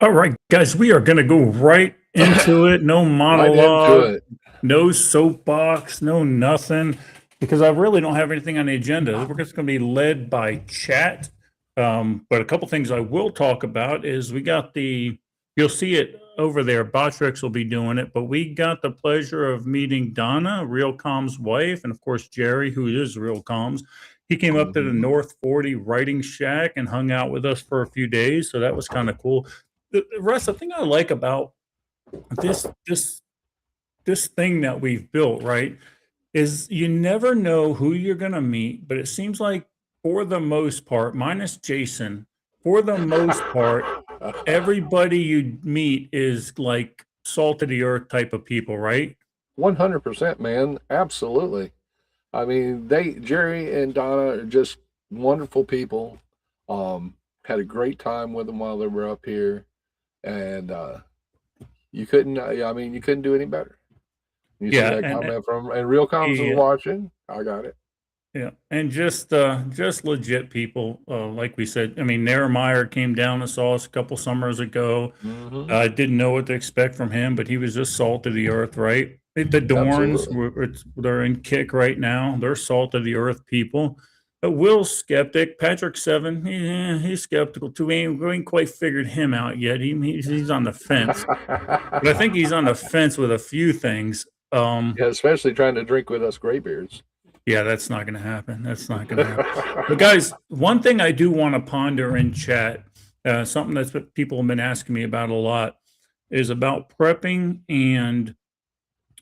All right, guys, we are going to go right into it. No Right into monologue, it. no soapbox, no nothing, because I really don't have anything on the agenda. We're just going to be led by chat. But a couple things I will talk about is we got you'll see it over there. Botrix will be doing it, but we got the pleasure of meeting Donna, Real Calm's wife, and of course, Jerry, who is Real Calm's. He came up to the Mhm. North 40 Writing Shack and hung out with us for a few days. So that was kind of cool. The thing I like about this this this thing that we've built, right, is you never know who you're gonna meet, but it seems like for the most part, minus Jason, for the most part, everybody you meet is like salt of the earth type of people, right? 100%, man. Absolutely. I mean, Jerry and Donna are just wonderful people. Had a great time with them while they were up here, and you couldn't. I mean, you couldn't do any better. You see Yeah, that and comment from and Real Coms is yeah, watching. I got it. yeah, and just legit people, like we said. I mean, Nairmeyer came down and saw us a couple summers ago. Hmm. I didn't know what to expect from him, but he was just salt of the earth, right? The Dorns, Absolutely. they're in kick right now. They're salt of the earth people. Will's skeptic. Patrick Seven, he's skeptical too. We ain't quite figured him out yet. He's on the fence, but I think he's on the fence with a few things. Yeah, especially trying to drink with us graybeards. Yeah, that's not going to happen. That's not going to happen. But guys, one thing I do want to ponder in chat, something that's what people have been asking me about a lot, is about prepping, and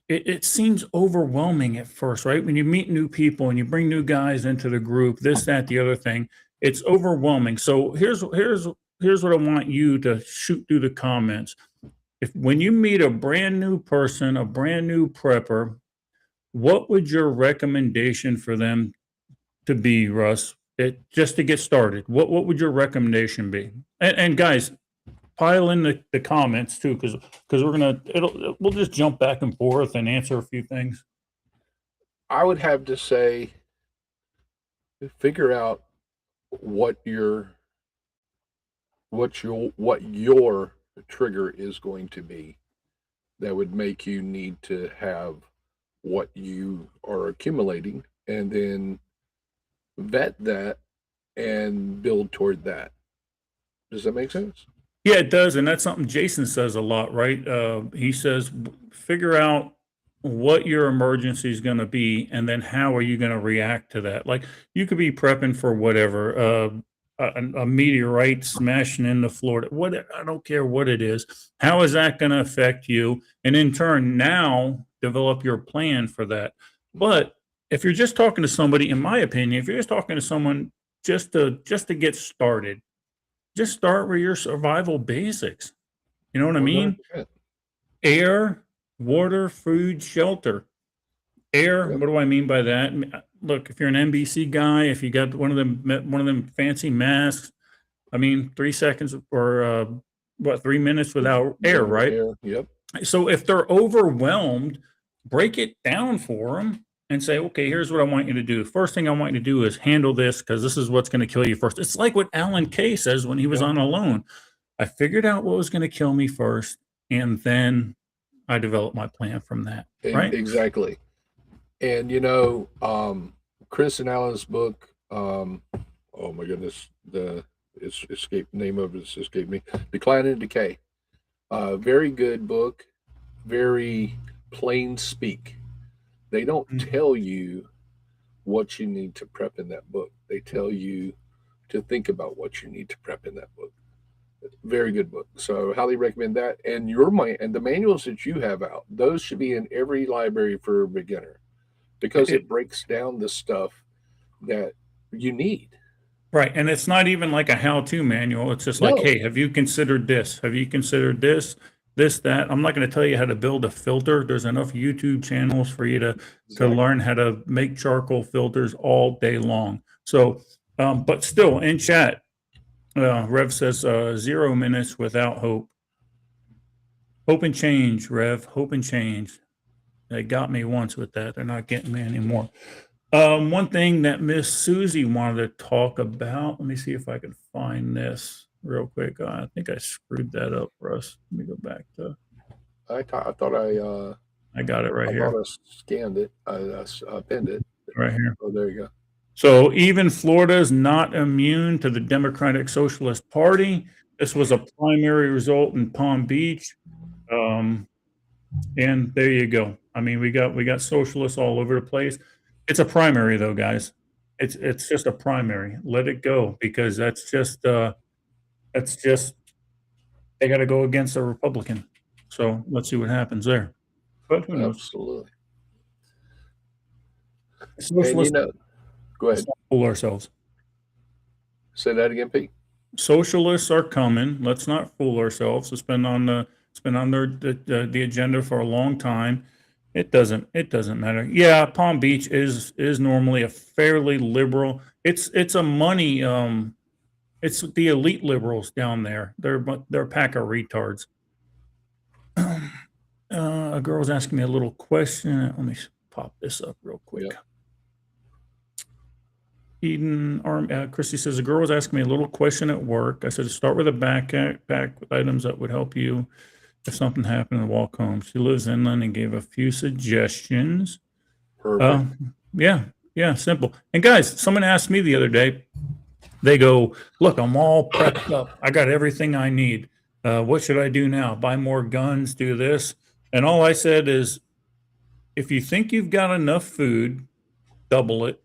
it seems overwhelming at first, right? When you meet new people and you bring new guys into the group, this, that, the other thing, it's overwhelming. So here's what I want you to shoot through the comments. If when you meet a brand new person, a brand new prepper, what would your recommendation for them to be, Russ? Just to get started, what would your recommendation be? And guys, pile in the comments too, because we'll just jump back and forth and answer a few things. I would have to say, figure out what your trigger is going to be that would make you need to have what you are accumulating, and then vet that and build toward that. Does that make sense? Yeah, it does, and that's something Jason says a lot, right? He says figure out what your emergency is going to be, and then how are you going to react to that? Like you could be prepping for whatever, a meteorite smashing into Florida. What I don't care what it is. How is that going to affect you? And in turn, now develop your plan for that. But if you're just talking to somebody, in my opinion, if you're just talking to someone just to get started, just start with your survival basics. You know what I mean? 100%. Air, water, food, shelter. Air, Yep. what do I mean by that? Look, if you're an NBC guy, if you got one of them fancy masks, I mean, 3 seconds or 3 minutes without air, No right? air. Yep. So if they're overwhelmed, break it down for them and say, okay, here's what I want you to do. First thing I want you to do is handle this because this is what's going to kill you first. It's like what Alan Kay says when he was Yep. on Alone. I figured out what was going to kill me first, and then I developed my plan from that. Right? Exactly. And Chris and Alan's book. Oh my goodness, the it's escaped name of it's escaped me. Decline and Decay. Very good book. Very plain speak. They don't Mhm. tell you what you need to prep in that book. They tell you to think about what you need to prep in that book. Very good book. So highly recommend that. And the manuals that you have out, those should be in every library for a beginner because It, it breaks down the stuff that you need. right. And it's not even like a how-to manual. It's just like, No, hey, have you considered this? Have you considered this, that? I'm not going to tell you how to build a filter. There's enough YouTube channels for you to exactly. learn how to make charcoal filters all day long. So, but still in chat, Rev says 0 minutes without hope. Hope and change, Rev. Hope and change. They got me once with that. They're not getting me anymore. One thing that Miss Susie wanted to talk about. Let me see if I can find this. real quick. I think I screwed that up, Russ. Let me go back to. I thought I got it right I thought here. I scanned it. I pinned it. Right here. Oh, there you go. So even Florida is not immune to the Democratic Socialist Party. This was a primary result in Palm Beach. And there you go. I mean, we got socialists all over the place. It's a primary though, guys. It's just a primary. Let it go because that's just they got to go against a Republican. So let's see what happens there. But who knows? Absolutely. And Socialists, go let's ahead. not fool ourselves. Say that again, Pete. Socialists are coming. Let's not fool ourselves. It's been on the agenda for a long time. It doesn't matter. Yeah, Palm Beach is normally a fairly liberal. It's a money. It's the elite liberals down there. They're a pack of retards. A girl's asking me a little question. Let me pop this up real quick. Yeah. Christy says, a girl was asking me a little question at work. I said, start with a backpack with items that would help you if something happened and walk home. She lives inland and gave a few suggestions. Perfect. Yeah, simple. And guys, someone asked me the other day, they go, look, I'm all prepped up. I got everything I need. What should I do now? Buy more guns, do this? And all I said is, if you think you've got enough food, double it,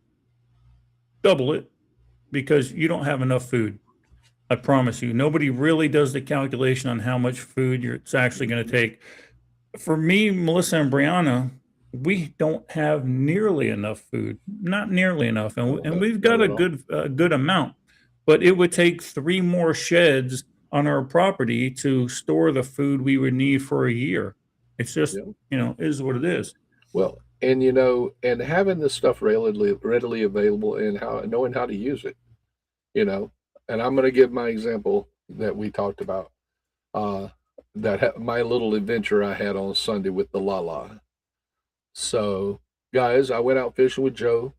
because you don't have enough food. I promise you, nobody really does the calculation on how much food it's actually going to take. For me, Melissa and Brianna, we don't have nearly enough food, not nearly enough. And we've got a good amount, but it would take 3 more sheds on our property to store the food we would need for a year. It's just, is what it is. Well, and and having this stuff readily available and knowing how to use it, and I'm going to give my example that we talked about, my little adventure I had on Sunday with the La. So, guys, I went out fishing with Joe,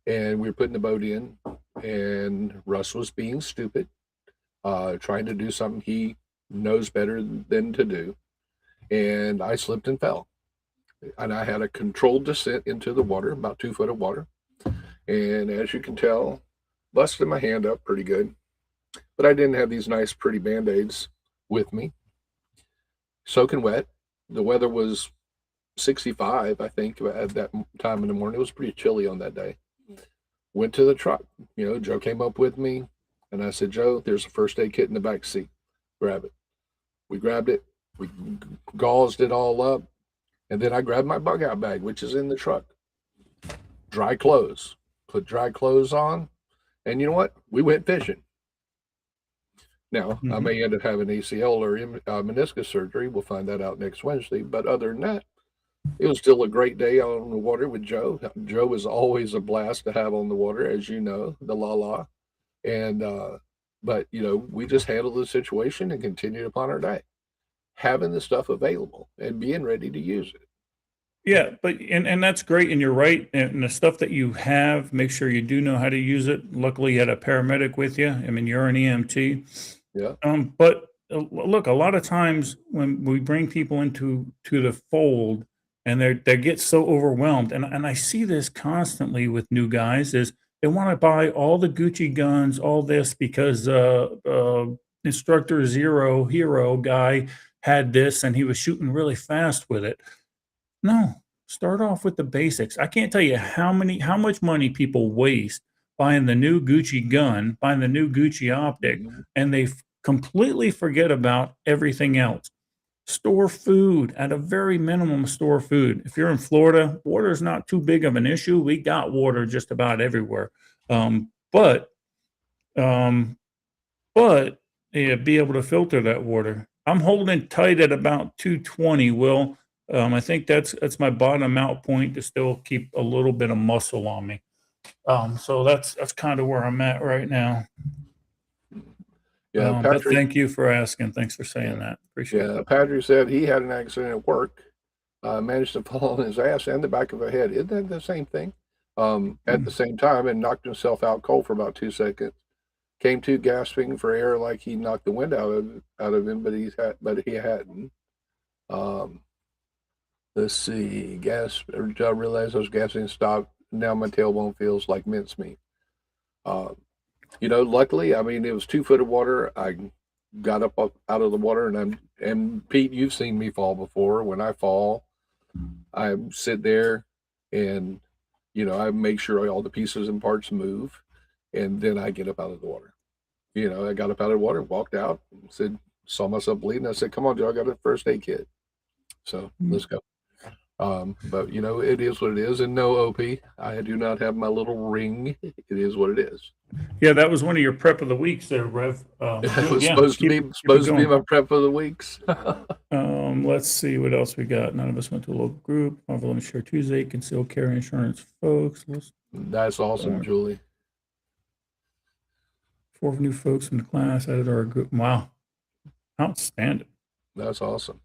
and we were putting the boat in, and Russ was being stupid, trying to do something he knows better than to do, and I slipped and fell. And I had a controlled descent into the water, about 2 foot of water. And as you can tell, busted my hand up pretty good. But I didn't have these nice, pretty Band-Aids with me. Soaking wet. The weather was 65, I think, at that time in the morning. It was pretty chilly on that day. Went to the truck. Joe came up with me. And I said, Joe, there's a first aid kit in the back seat. Grab it. We grabbed it. We gauzed it all up. And then I grabbed my bug out bag, which is in the truck. Dry clothes. Put dry clothes on. And you know what? We went fishing. Now, I may end up having ACL or meniscus surgery. We'll find that out next Wednesday. But other than that, it was still a great day on the water with Joe. Joe is always a blast to have on the water, as you know, the La. And, but, we just handled the situation and continued upon our day, having the stuff available and being ready to use it. Yeah, but and that's great, and you're right. And the stuff that you have, make sure you do know how to use it. Luckily, you had a paramedic with you. I mean, you're an EMT. Yeah. But look, a lot of times when we bring people into the fold, and they get so overwhelmed, and I see this constantly with new guys, is they want to buy all the Gucci guns, all this because Instructor Zero Hero guy had this and he was shooting really fast with it. No, start off with the basics. I can't tell you how much money people waste buying the new Gucci gun, buying the new Gucci optic, and they completely forget about everything else. Store food at a very minimum. Store food. If you're in Florida, water is not too big of an issue. We got water just about everywhere. But yeah, be able to filter that water. I'm holding tight at about 220, Will. I think that's my bottom out point to still keep a little bit of muscle on me. So that's kind of where I'm at right now. Yeah, but thank you for asking. Thanks for saying that. Appreciate it. Patrick said he had an accident at work, managed to fall on his ass and the back of the head. Isn't that the same thing? At the same time, and knocked himself out cold for about 2 seconds. came to gasping for air like he knocked the wind out of him, but he hadn't. Um, let's see, I realized I was gasping and stopped. Now my tailbone feels like mincemeat. Um, luckily, I mean, it was 2 foot of water. I got up out of the water, and Pete, you've seen me fall before. When I fall, I sit there, and I make sure all the pieces and parts move, and then I get up out of the water. I got up out of the water, walked out, and saw myself bleeding. I said, "Come on, Joe, I got a first aid kit, so let's go." But it is what it is, and no, OP, I do not have my little ring. It is what it is. Yeah, that was one of your prep of the weeks there, Rev. It was Yeah, supposed to be going. my prep of the weeks. Let's see what else we got. None of us went to a local group. Marvel and Share Tuesday, concealed carry insurance, folks. That's awesome, Julie. 4 new folks in the class added our group. Wow, outstanding. That's awesome.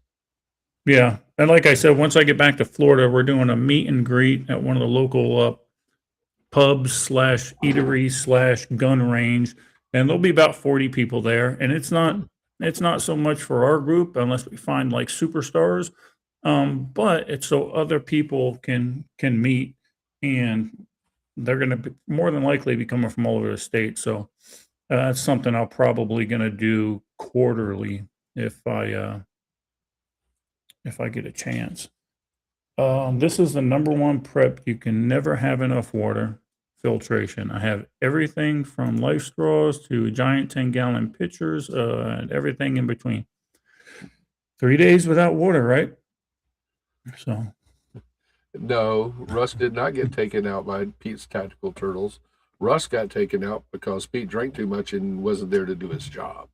Yeah, and like I said, once I get back to Florida, we're doing a meet and greet at one of the local pubs / eatery / gun range, and there'll be about 40 people there. And it's not so much for our group unless we find like superstars, but it's so other people can meet, and they're going to be more than likely be coming from all over the state. So that's something I'll probably going to do quarterly if I get a chance. This is the number one prep. You can never have enough water. Filtration. I have everything from life straws to giant 10-gallon pitchers, and everything in between. 3 days without water, right? So. No, Russ did not get taken out by Pete's tactical turtles. Russ got taken out because Pete drank too much and wasn't there to do his job.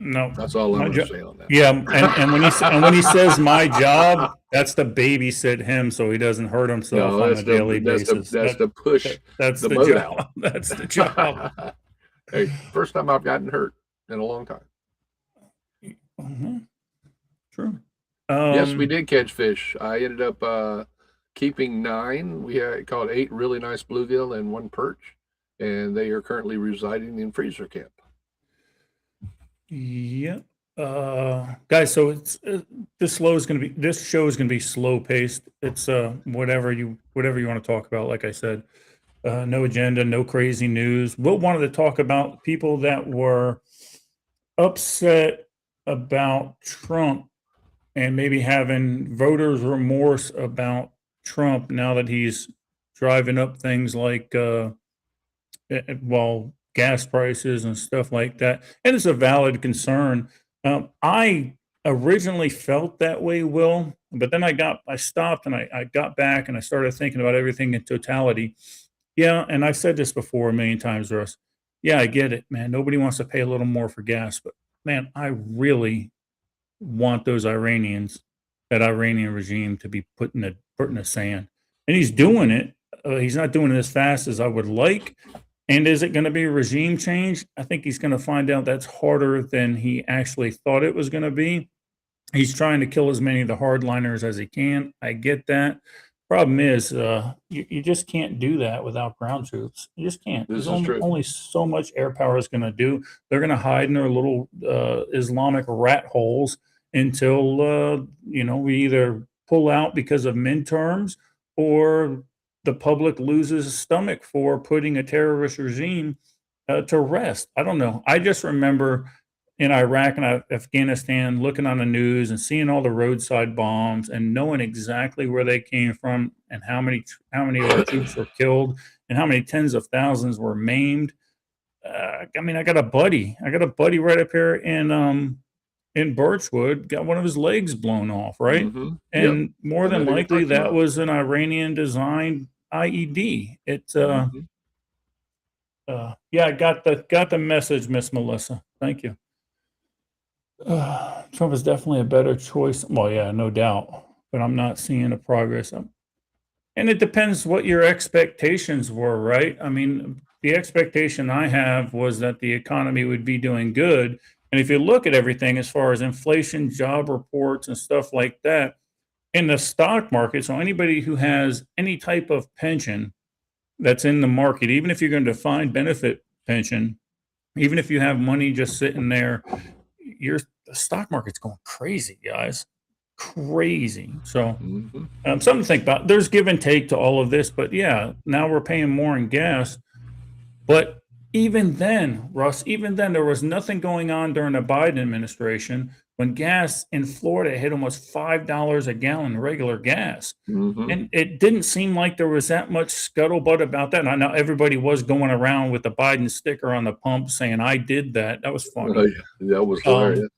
No, that's all I'm going to say on that. Yeah, and when he says my job, that's to babysit him so he doesn't hurt himself on a daily basis. That's to push that's the boat job. out. That's the job. Hey, first time I've gotten hurt in a long time. True. Yes, we did catch fish. I ended up keeping 9. We caught 8 really nice bluegill and 1 perch, and they are currently residing in freezer camp. Yep. Guys, so it's this show is going to be slow paced. It's whatever you want to talk about. Like I said, no agenda, no crazy news. We'll wanted to talk about people that were upset about Trump and maybe having voters' remorse about Trump now that he's driving up things like gas prices and stuff like that. And it's a valid concern. I originally felt that way, Will, but then I stopped and I got back and I started thinking about everything in totality. Yeah, and I've said this before a million times, Russ. Yeah, I get it, man. Nobody wants to pay a little more for gas, but man, I really want that Iranian regime to be put in the sand. And he's doing it. He's not doing it as fast as I would like. And is it going to be regime change? I think he's going to find out that's harder than he actually thought it was going to be. He's trying to kill as many of the hardliners as he can. I get that. Problem is, you just can't do that without ground troops. You just can't. There's only so much air power is going to do. They're going to hide in their little Islamic rat holes until we either pull out because of midterms or the public loses a stomach for putting a terrorist regime to rest. I don't know. I just remember in Iraq and Afghanistan looking on the news and seeing all the roadside bombs and knowing exactly where they came from and how many of our troops were killed and how many tens of thousands were maimed. I got a buddy right up here in Birchwood, got one of his legs blown off, right? Mm-hmm. And more than likely that was an Iranian designed IED. I got the message, Miss Melissa. Thank you. Trump is definitely a better choice. Well, yeah, no doubt, but I'm not seeing the progress. And it depends what your expectations were, right? I mean, the expectation I have was that the economy would be doing good. And if you look at everything as far as inflation, job reports, and stuff like that, in the stock market, so anybody who has any type of pension that's in the market, even if you're going to define benefit pension, even if you have money just sitting there, the stock market's going crazy, guys, crazy. So Hmm. something to think about. There's give and take to all of this, but yeah, now we're paying more in gas. But even then, Russ, even then, there was nothing going on during the Biden administration when gas in Florida hit almost $5 a gallon regular gas. Hmm. And it didn't seem like there was that much scuttlebutt about that. And I know everybody was going around with the Biden sticker on the pump saying, I did that. That was Oh, funny. yeah, that was Um, hilarious.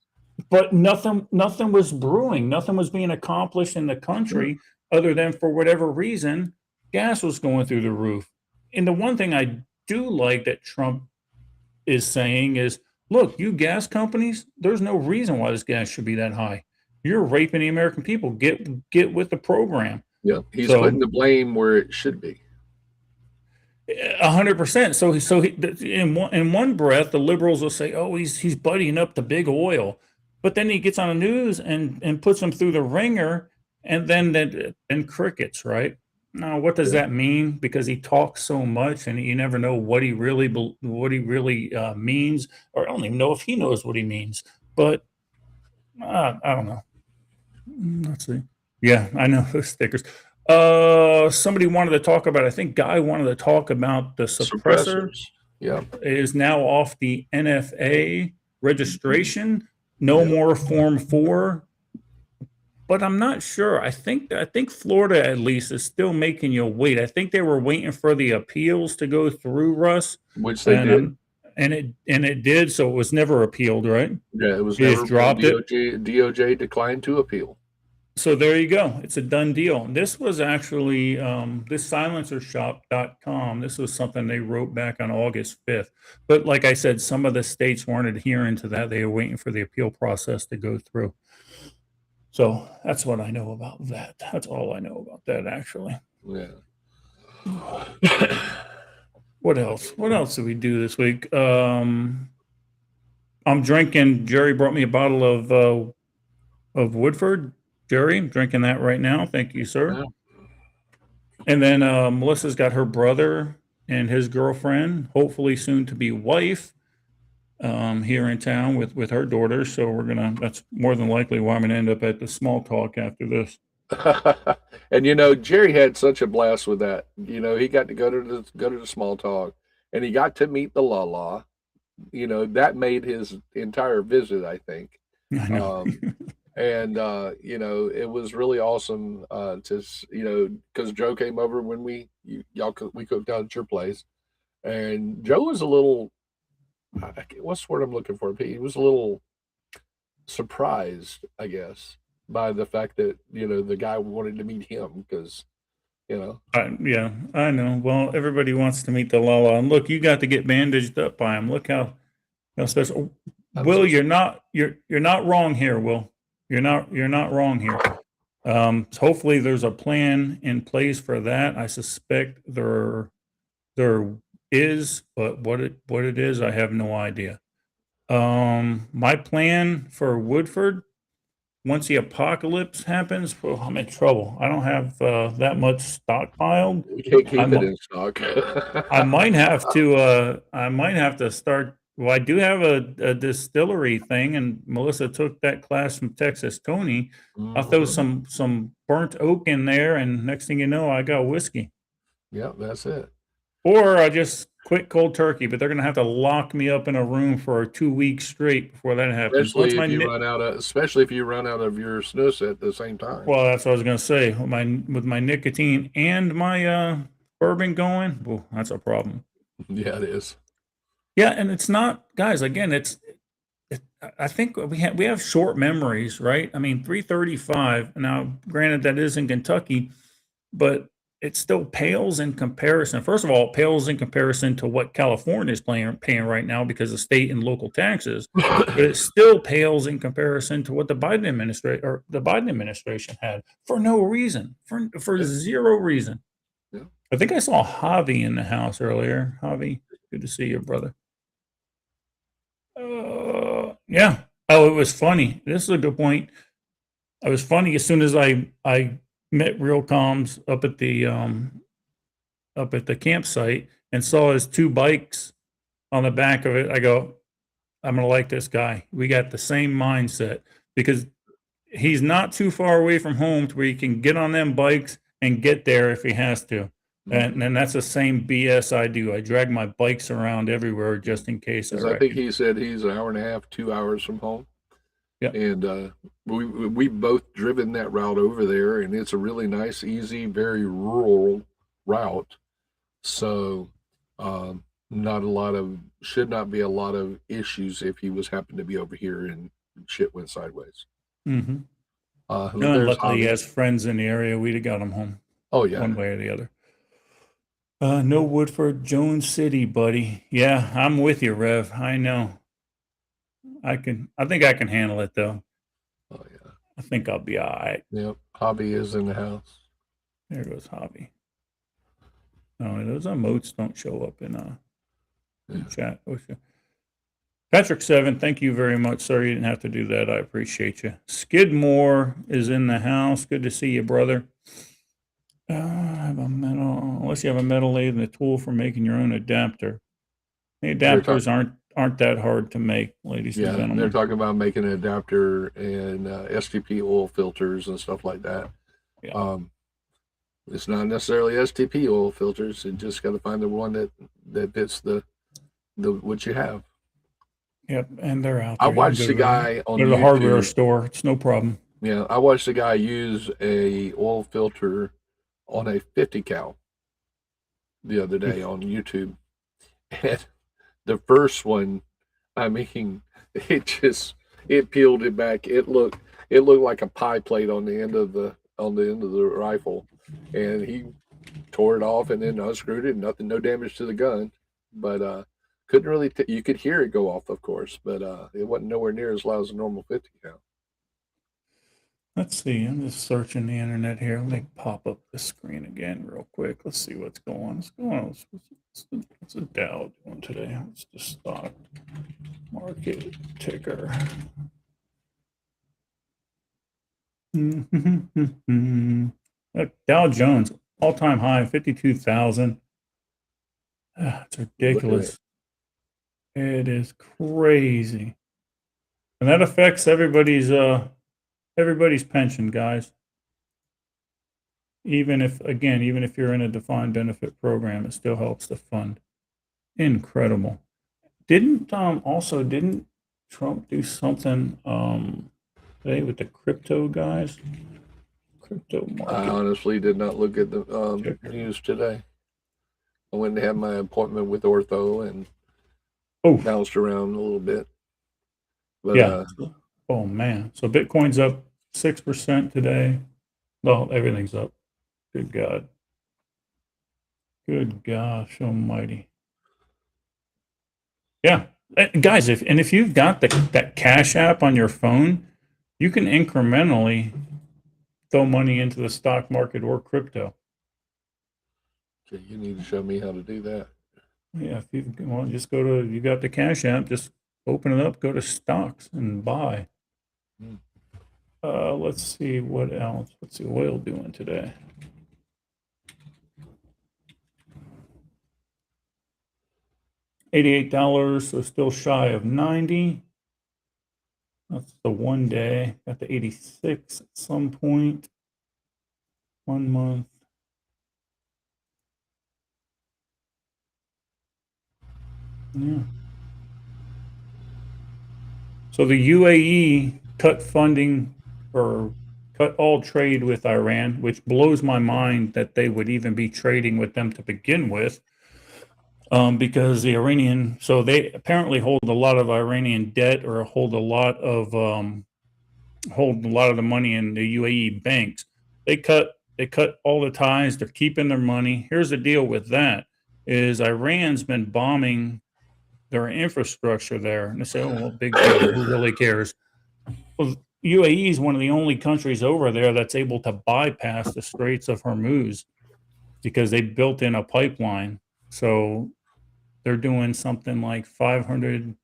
but nothing was brewing. Nothing was being accomplished in the Sure. country other than for whatever reason, gas was going through the roof. And the one thing I do like that Trump is saying is, look, you gas companies, there's no reason why this gas should be that high. You're raping the American people. Get with the program. Yeah, he's putting So the blame where it should be. 100%. In one breath, the liberals will say, "Oh, he's buddying up to big oil," but then he gets on the news and puts them through the ringer, and then crickets, right? Now, what does Yeah. that mean? Because he talks so much, and you never know what he really means, or I don't even know if he knows what he means. But I don't know. Let's see. Yeah, I know those stickers. Somebody wanted to talk about, I think Guy wanted to talk about the suppressor Suppressors. Yeah. is now off the NFA registration. No Yeah. more Form 4, but I'm not sure. I think Florida at least is still making you wait. I think they were waiting for the appeals to go through, Russ, Which they and did. it did, so it was never appealed, right? Yeah, it was You never just appealed. dropped it. DOJ declined to appeal. So there you go. It's a done deal. This was actually this silencershop.com. This was something they wrote back on August 5th. But like I said, some of the states weren't adhering to that. They were waiting for the appeal process to go through. So that's what I know about that. That's all I know about that, actually. Yeah. What else? What else did we do this week? I'm drinking. Jerry brought me a bottle of Woodford. Jerry, I'm drinking that right now. Thank you, sir. Yeah. And then Melissa's got her brother and his girlfriend, hopefully soon to be wife, here in town with her daughter. So that's more than likely why I'm gonna end up at the small talk after this. And Jerry had such a blast with that. He got to go to the small talk, and he got to meet the La. That made his entire visit, I think. I know. And it was really awesome because Joe came over when we cooked out at your place, and Joe was a little what's the word I'm looking for? He was a little surprised, I guess, by the fact that the guy wanted to meet him because Yeah, I know. Well, everybody wants to meet the Lala, and look, you got to get bandaged up by him. Look how special. I'm Will, so you're not wrong here, Will. You're not wrong here. Hopefully there's a plan in place for that. I suspect there is, but what it is, I have no idea. My plan for Woodford, once the apocalypse happens, well, I'm in trouble. I don't have that much stockpiled. we can't keep I'm it in stock. I might have to start. Well, I do have a distillery thing, and Melissa took that class from Texas Tony. I'll throw Mhm. some burnt oak in there, and next thing you know, I got whiskey. Yeah, that's it. Or I just quit cold turkey, but they're gonna have to lock me up in a room for 2 weeks straight before that happens. Especially if you run out of your snus at the same time. Well, that's what I was gonna say. With my nicotine and my bourbon going, well, that's a problem. Yeah, it is. Yeah, and it's not, guys. Again, I think we have short memories, right? I mean, 335. Now, granted, that is in Kentucky, but it still pales in comparison. First of all, it pales in comparison to what California is paying right now because of state and local taxes. But it still pales in comparison to what the Biden administration had for no reason, for Yeah. zero reason. Yeah. I think I saw Javi in the house earlier. Javi, good to see you, brother. Yeah. Oh, it was funny. This is a good point. It was funny as soon as I met Real Comms up at the campsite and saw his two bikes on the back of it, I go, I'm going to like this guy. We got the same mindset because he's not too far away from home to where he can get on them bikes and get there if he has to. And that's the same BS I do. I drag my bikes around everywhere just in case. Because I think he said he's an hour and a half, 2 hours from home. Yeah. And we both driven that route over there, and it's a really nice, easy, very rural route. So not a lot of should not be a lot of issues if he was happened to be over here and shit went sideways. Mm-hmm. There's luckily, Hobby. he has friends in the area. We'd have got him home Oh yeah, one way or the other. No Woodford, Jones City, buddy. Yeah, I'm with you, Rev. I know. I think I can handle it though. oh yeah, I think I'll be all right. yep. Hobby is in the house. There goes Hobby. No, those emotes don't show up in chat. Patrick 7, thank you very much, sir. You didn't have to do that. I appreciate you. Skidmore is in the house. Good to see you, brother. I have a metal, unless you have a metal lathe and a tool for making your own adapter. The adapters aren't that hard to make, ladies and gentlemen. They're talking about making an adapter and STP oil filters and stuff like that. Yeah. It's not necessarily STP oil filters. You just got to find the one that fits the what you have. Yep, and they're out there. I watched the guy on the hardware store. It's no problem. Yeah, I watched the guy use a oil filter on a 50 cal the other day on YouTube, and the first one, I mean, it peeled it back. It looked like a pie plate on the end of the rifle, and he tore it off and then unscrewed it. No damage to the gun, but couldn't really. You could hear it go off, of course, but it wasn't nowhere near as loud as a normal 50 cal. Let's see. I'm just searching the internet here. Let me pop up the screen again real quick. Let's see what's going on. What's the Dow doing today? What's the stock market ticker? Dow Jones, all-time high, 52,000. It's ridiculous. It is crazy. And that affects everybody's pension, guys. Even if you're in a defined benefit program, it still helps to fund. Incredible. Didn't Trump do something today with the crypto guys? Crypto market. I honestly did not look at the news today. I went to have my appointment with ortho and bounced around a little bit. But, yeah. Oh man. So Bitcoin's up 6% today. No, everything's up. Good God. Good gosh almighty. Yeah. Guys, if you've got that Cash App on your phone, you can incrementally throw money into the stock market or crypto. Okay, you need to show me how to do that. Yeah, if you just you got the Cash App, just open it up, go to stocks and buy. Let's see what else. What's the oil doing today? $88, so still shy of 90. That's the 1 day. Got the 86 at some point. 1 month. Yeah. So the UAE cut funding or cut all trade with Iran, which blows my mind that they would even be trading with them to begin with. Because the Iranian, so they apparently hold a lot of Iranian debt or hold a lot of the money in the UAE banks. They cut all the ties. They're keeping their money. Here's the deal with that: is Iran's been bombing their infrastructure there, and they say, "Oh, well, big deal. Who really cares?" Well, UAE is one of the only countries over there that's able to bypass the Straits of Hormuz because they built in a pipeline. So they're doing something like 6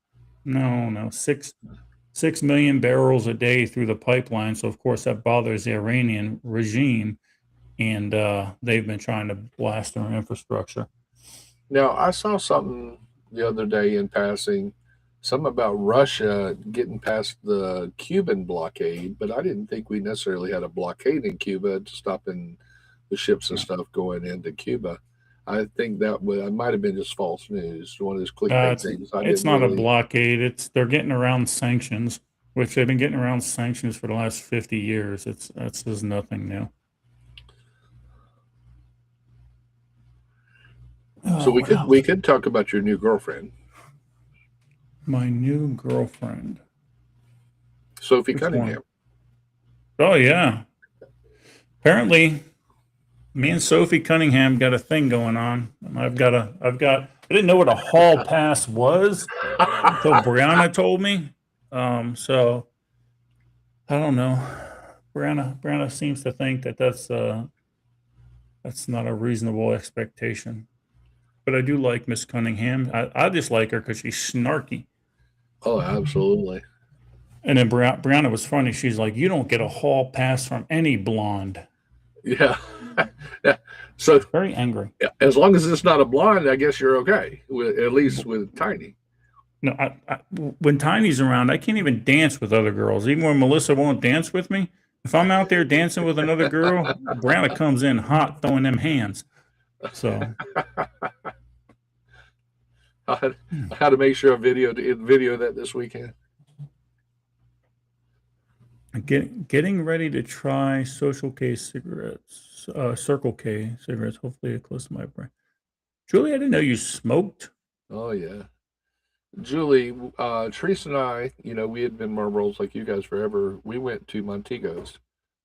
million barrels a day through the pipeline. So of course that bothers the Iranian regime, and they've been trying to blast their infrastructure. Now I saw something the other day in passing, something about Russia getting past the Cuban blockade, but I didn't think we necessarily had a blockade in Cuba to stopping the ships and Yeah. stuff going into Cuba. I think that might have been just false news, one of those clickbait things. I It's didn't not a really. blockade. They're getting around sanctions, which they've been getting around sanctions for the last 50 years. That's just nothing new. So Oh, we what could else? we could talk about your new girlfriend, My new girlfriend. Sophie Which one? Cunningham. Oh yeah. Apparently, me and Sophie Cunningham got a thing going on. And I didn't know what a hall pass was until Brianna told me. So I don't know. Brianna seems to think that that's not a reasonable expectation. But I do like Miss Cunningham. I just like her because she's snarky. Oh, absolutely. And then Brianna was funny. She's like, "You don't get a hall pass from any blonde." Yeah. Yeah. So Very angry. as long as it's not a blonde, I guess you're okay. At least with Tiny. No, when Tiny's around, I can't even dance with other girls. Even when Melissa won't dance with me, if I'm out there dancing with another girl, Brianna comes in hot, throwing them hands. So I had to make sure I video that this weekend. getting ready to try Social K cigarettes, Circle K cigarettes. Hopefully, it close to my brain. Julie, I didn't know you smoked. Oh yeah. Julie, Teresa and I, we had been Marlboros like you guys forever. We went to Montego's.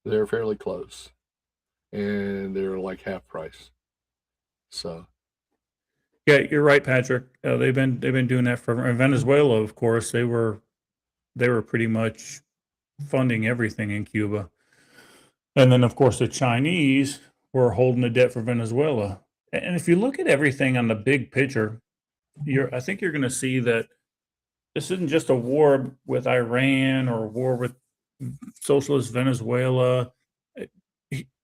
They're fairly close, and they're like half price. So Yeah, you're right, Patrick. They've been doing that for in Venezuela. Of course, they were pretty much funding everything in Cuba, and then of course the Chinese were holding the debt for Venezuela. And if you look at everything on the big picture, I think you're going to see that this isn't just a war with Iran or a war with socialist Venezuela.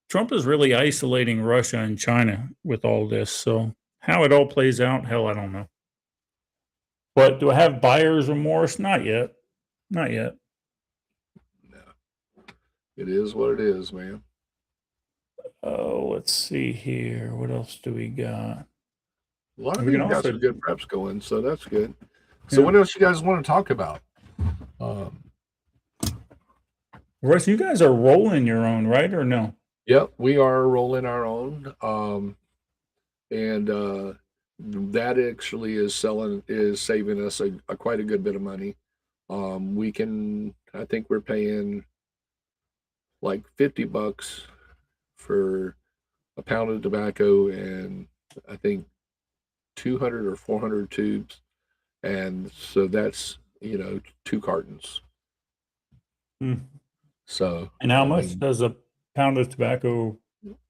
Trump is really isolating Russia and China with all this. So how it all plays out, hell, I don't know. But do I have buyer's remorse? Not yet. Not yet. no, it is what it is, man. Oh, let's see here. What else do we got? A lot of We can people got also, some good preps going, so that's good. So yeah. what else you guys want to talk about? Russ, you guys are rolling your own, right? Or no? Yep, we are rolling our own. And that actually is saving us a quite a good bit of money. I think we're paying like $50 for a pound of tobacco, and I think 200 or 400 tubes, and so that's 2 cartons. Hmm. So And how much does a pound of tobacco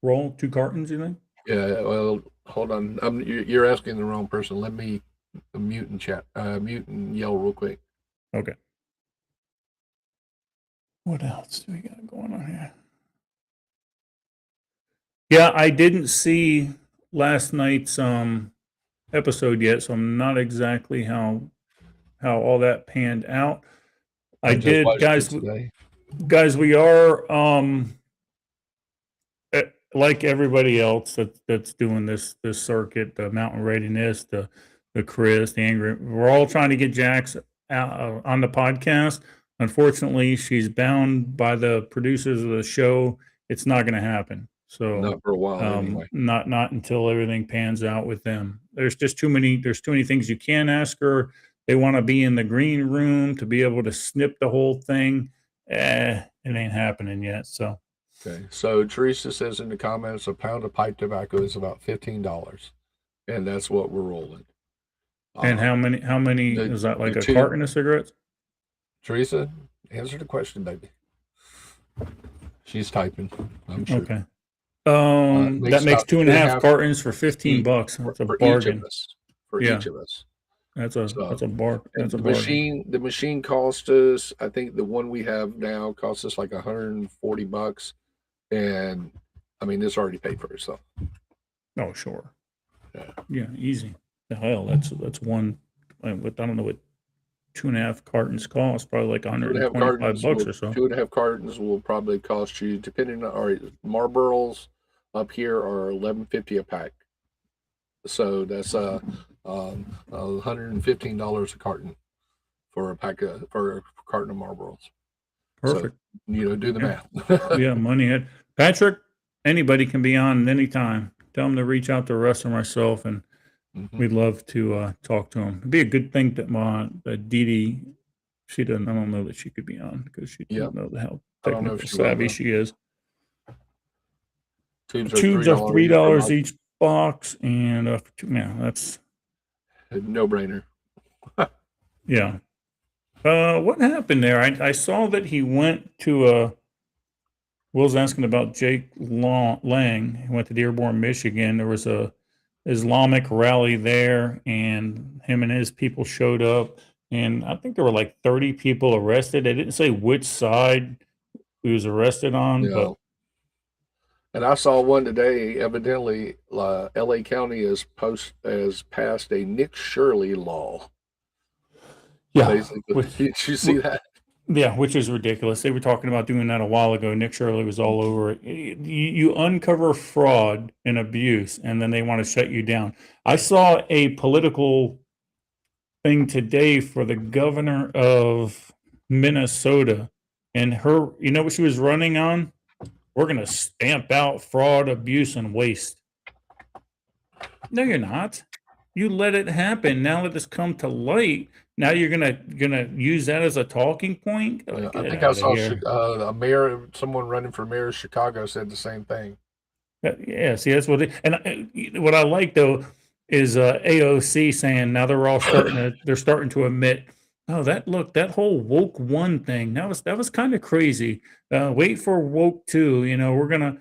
roll? 2 cartons, you think? yeah, well, hold on. You're asking the wrong person. Let me mute and yell real quick. Okay. What else do we got going on here? Yeah, I didn't see last night's episode yet, so I'm not exactly how all that panned out. I just did, watched it guys. today. Guys, we are like everybody else that's doing this circuit, the Mountain Readiness, the Chris, the Angry. We're all trying to get Jax on the podcast. Unfortunately, she's bound by the producers of the show. It's not going to happen. So Not for a while, anyway. not until everything pans out with them. There's too many things you can ask her. They want to be in the green room to be able to snip the whole thing. It ain't happening yet. So Okay. So Teresa says in the comments, a pound of pipe tobacco is about $15, and that's what we're rolling. and how many is that, like a carton of cigarettes? Teresa, answer the question, baby. She's typing, I'm sure. Okay. That makes 2.5 cartons for $15. That's a bargain. For each of us. That's a bargain. That's a bargain. The machine cost us, I think the one we have now costs us like $140, and I mean it's already paid for itself. Oh, sure. Yeah, easy. The hell, that's one I don't know what 2.5 cartons cost. Probably like 2.5 $125 cartons or so. 2.5 cartons will probably cost you, depending on our Marlboros up here are $11.50 a pack. So that's $115 a carton for a carton of Marlboros. So Perfect. do the Yeah. math. Yeah, money head. Patrick, anybody can be on at any time. Tell them to reach out to Russ or myself, and Mhm. we'd love to talk to him. It'd be a good thing that Dee Dee, she doesn't, I don't know that she could be on because she Yeah, doesn't know how I don't know if technical she will savvy though. she is. Tubes are Tubes are $3 three each per dollars month. each box, and yeah, that's No brainer. yeah. What happened there? I saw that he went to Will's asking about Jake Lang. He went to Dearborn, Michigan. There was a Islamic rally there, and him and his people showed up. And I think there were like 30 people arrested. They didn't say which side he was arrested on, but Yeah. And I saw one today. Evidently, L.A. County has passed a Nick Shirley law. yeah, Basically, did you see that? yeah, which is ridiculous. They were talking about doing that a while ago. Nick Shirley was all over it. You uncover fraud and abuse, and then they want to shut you down. I saw a political thing today for the governor of Minnesota, and you know what she was running on? We're going to stamp out fraud, abuse, and waste. No, you're not. You let it happen. Now that it's come to light, now you're gonna use that as a talking point. Yeah, Get I it think I out of saw here. a mayor, someone running for mayor of Chicago, said the same thing. Yeah, see, that's what what I like though is AOC saying now they're starting to admit, oh, that whole woke one thing that was kind of crazy. Wait for woke two.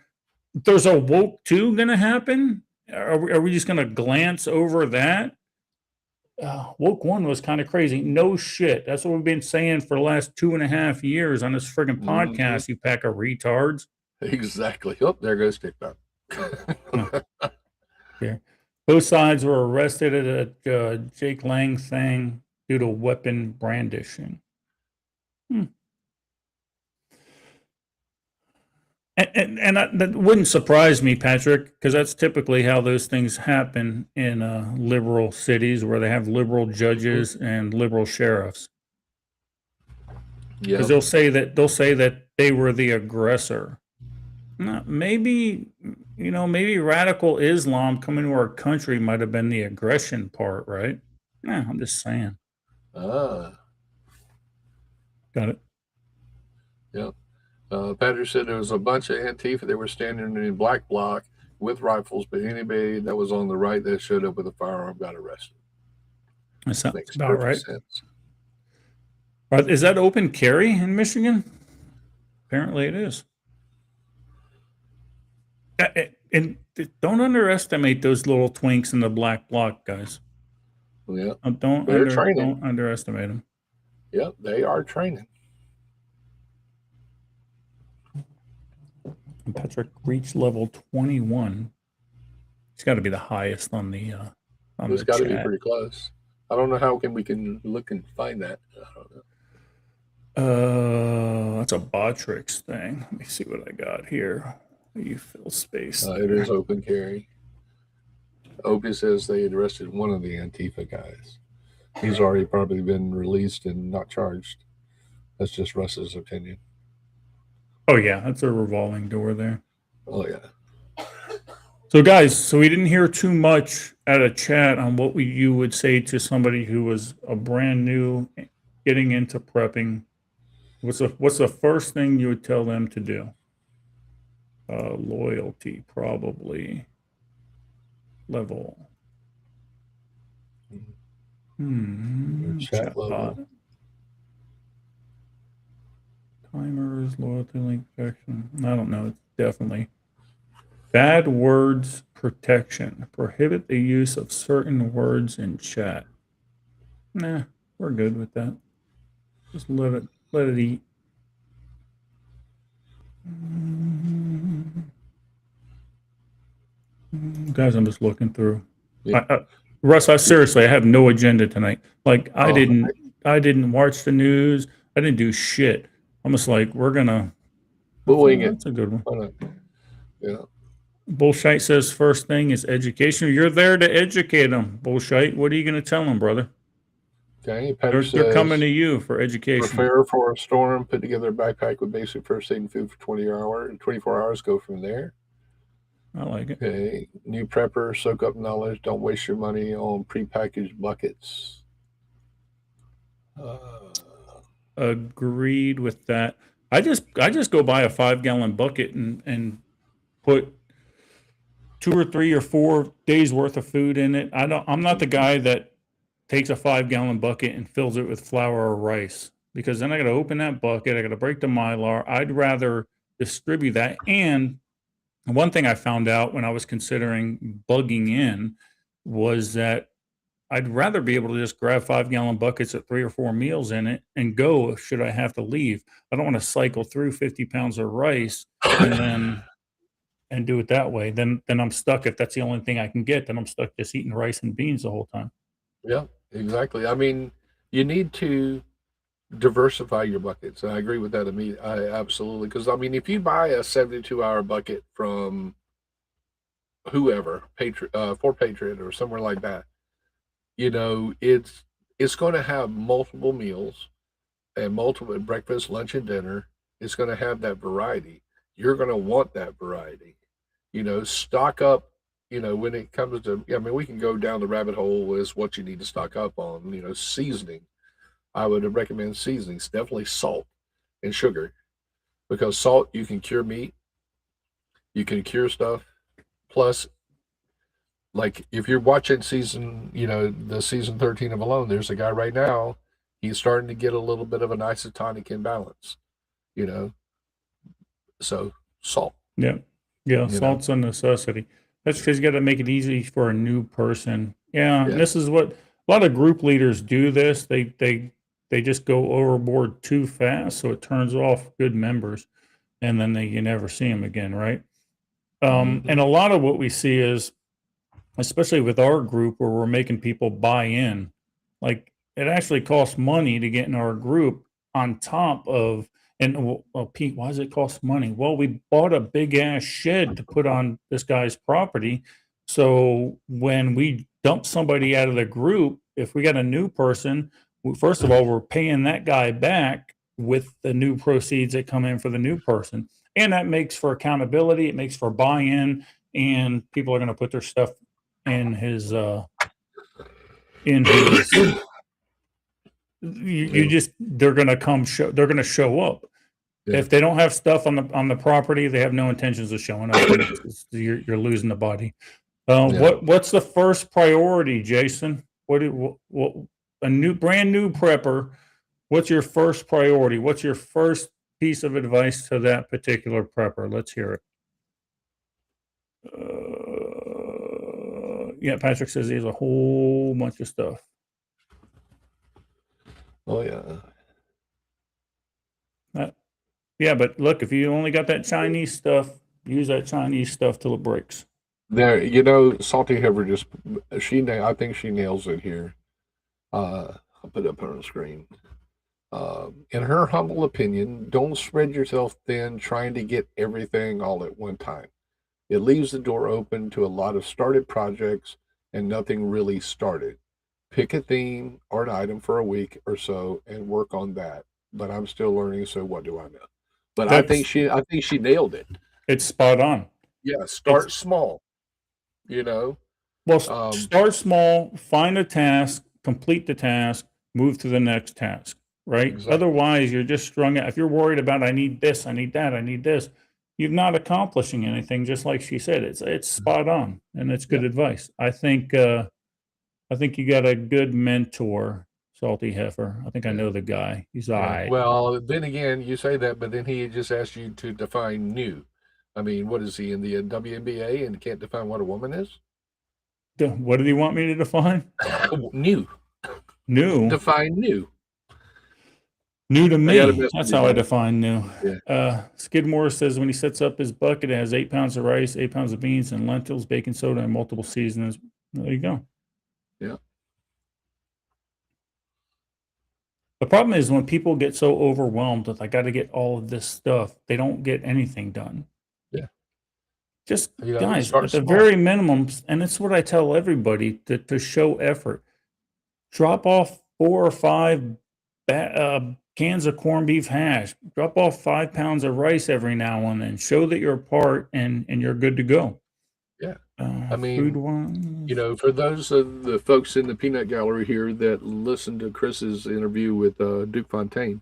There's a woke two gonna happen. Are we just gonna glance over that? Woke one was kind of crazy. No shit. That's what we've been saying for the last 2.5 years on this friggin' Hmm. podcast. You pack of retards. Exactly. Oh, there goes TikTok. No. Yeah. Both sides were arrested at a Jake Lang thing due to weapon brandishing. Hmm. That wouldn't surprise me, Patrick, because that's typically how those things happen in liberal cities where they have liberal Mhm. judges and liberal sheriffs. Because Yep. they'll say that they were the aggressor. Maybe maybe radical Islam coming to our country might have been the aggression part, right? Yeah, I'm just saying. Ah, Got it. yep. Patrick said there was a bunch of Antifa that were standing in black bloc with rifles, but anybody that was on the right that showed up with a firearm got arrested. That sounds Makes about perfect right. sense. Is that open carry in Michigan? Apparently it is. And don't underestimate those little twinks in the black bloc, guys. Yeah, they're Don't training. underestimate them. Yep, they are training. And Patrick reached level 21. It's got to be the highest on It's the got to be chat. pretty close. I don't know how we can look and find that. I don't know. That's a Botrix thing. Let me see what I got here. You fill space It is there. open carry. Opie says they had arrested one of the Antifa guys. He's already probably been released and not charged. That's just Russ's opinion. Oh yeah, that's a revolving door there. Oh yeah. So guys, so we didn't hear too much at a chat on what you would say to somebody who was a brand new getting into prepping. What's the first thing you would tell them to do? Loyalty, probably. Level. Your chat Chatbot. level. Timers, loyalty link protection. I don't know. It's definitely bad words protection. Prohibit the use of certain words in chat. Nah, we're good with that. Just let it eat. Guys, I'm just looking through. Yeah. Russ, seriously, I have no agenda tonight. Like I Oh, didn't watch the news. I didn't do shit. I'm just like, we're gonna. we'll wing it. That's a good one. Why not? Yeah. Bullshite says first thing is education. You're there to educate them. Bullshite. What are you gonna tell them, brother? Okay. Patrick They're coming says, to you for education. prepare for a storm. Put together a backpack with basic first aid and food for 24 hours. Go from there. I like it. Okay. New prepper, soak up knowledge. Don't waste your money on prepackaged buckets. Agreed with that. I just go buy a 5-gallon bucket and put 2 or 3 or 4 days worth of food in it. I'm not the guy that takes a 5-gallon bucket and fills it with flour or rice, because then I got to open that bucket. I got to break the Mylar. I'd rather distribute that. And one thing I found out when I was considering bugging in was that I'd rather be able to just grab 5-gallon buckets at 3 or 4 meals in it and go should I have to leave. I don't want to cycle through 50 pounds of rice and do it that way. Then I'm stuck. If that's the only thing I can get, then I'm stuck just eating rice and beans the whole time. Yeah, exactly. I mean, you need to diversify your buckets. And I agree with that immediately. I absolutely, because I mean, if you buy a 72-hour bucket from whoever, for Patriot or somewhere like that, it's going to have multiple meals and multiple breakfast, lunch, and dinner. It's going to have that variety. You're going to want that variety. Stock up. When it comes to, I mean, we can go down the rabbit hole as what you need to stock up on. Seasoning. I would recommend seasonings, definitely salt and sugar, because salt, you can cure meat, you can cure stuff. Plus, like if you're watching the season 13 of Alone, there's a guy right now, he's starting to get a little bit of an isotonic imbalance, you know. So salt. Yeah. Salt's a necessity. That's because you got to make it easy for a new person. Yeah, and this is what a lot of group leaders do. They just go overboard too fast, so it turns off good members, and then you never see them again, right? And a lot of what we see is, especially with our group where we're making people buy in, like it actually costs money to get in our group on top of, and well, Pete, why does it cost money? Well, we bought a big ass shed to put on this guy's property. So when we dump somebody out of the group, if we got a new person, first of all, we're paying that guy back with the new proceeds that come in for the new person. And that makes for accountability. It makes for buy-in, and people are going to put their stuff in his they're going to they're going to show up. If they don't have stuff on the property, they have no intentions of showing up. You're losing the body. What's the first priority, Jason? What a brand new prepper, what's your first priority? What's your first piece of advice to that particular prepper? Let's hear it. Patrick says he has a whole bunch of stuff. Oh yeah. But look, if you only got that Chinese stuff, use that Chinese stuff till it breaks. There, Salty Heifer I think she nails it here. I'll put it up on the screen. In her humble opinion, don't spread yourself thin trying to get everything all at one time. It leaves the door open to a lot of started projects and nothing really started. Pick a theme or an item for a week or so and work on that. But I'm still learning, so what do I know? But I think she nailed it. It's spot on. Yeah, start small. Well, start small, find a task, complete the task, move to the next task, right? Exactly. Otherwise, you're just strung out. If you're worried about, I need this, I need that, I need this, you're not accomplishing anything. Just like she said, it's spot on, and it's good advice. I think you got a good mentor, Salty Heifer. I think I know the guy. He's all right. Well, then again, you say that, but then he just asked you to define new. I mean, what is he in the WNBA and can't define what a woman is? What did he want me to define? New. Define new. New to me. That's how I define new. Yeah. Skidmore says when he sets up his bucket, it has 8 pounds of rice, 8 pounds of beans and lentils, baking soda, and multiple seasonings. There you go. Yeah. The problem is when people get so overwhelmed with, I got to get all of this stuff, they don't get anything done. Yeah. Just You know, guys, start at the small. very minimum, and it's what I tell everybody to show effort. Drop off 4 or 5 cans of corned beef hash. Drop off 5 pounds of rice every now and then. Show that you're a part, and you're good to go. Yeah. I Food mean, wise, for those of the folks in the peanut gallery here that listened to Chris's interview with Duke Fontaine,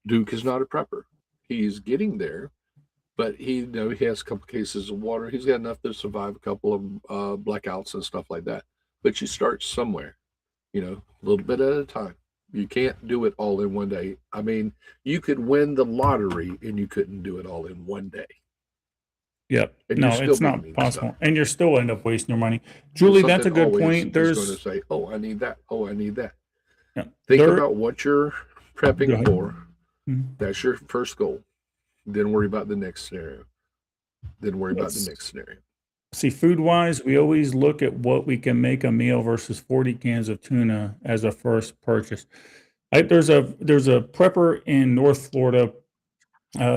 Duke is not a prepper. He's getting there, but he has a couple cases of water. He's got enough to survive a couple of blackouts and stuff like that. But you start somewhere, a little bit at a time. You can't do it all in one day. I mean, you could win the lottery and you couldn't do it all in one day. yep. And No, you're still it's gonna not need possible, stuff. and you're still end up wasting your money. And Julie, that's something a good always point. is going to There's, say, "Oh, I need that. Oh, I need that." yeah, Think there. about what you're Go prepping ahead. for. Mhm. That's your first goal. Then worry about the next scenario. Then worry about the Let's next scenario. see. Food wise, we always look at what we can make a meal versus 40 cans of tuna as a first purchase. There's a prepper in North Florida.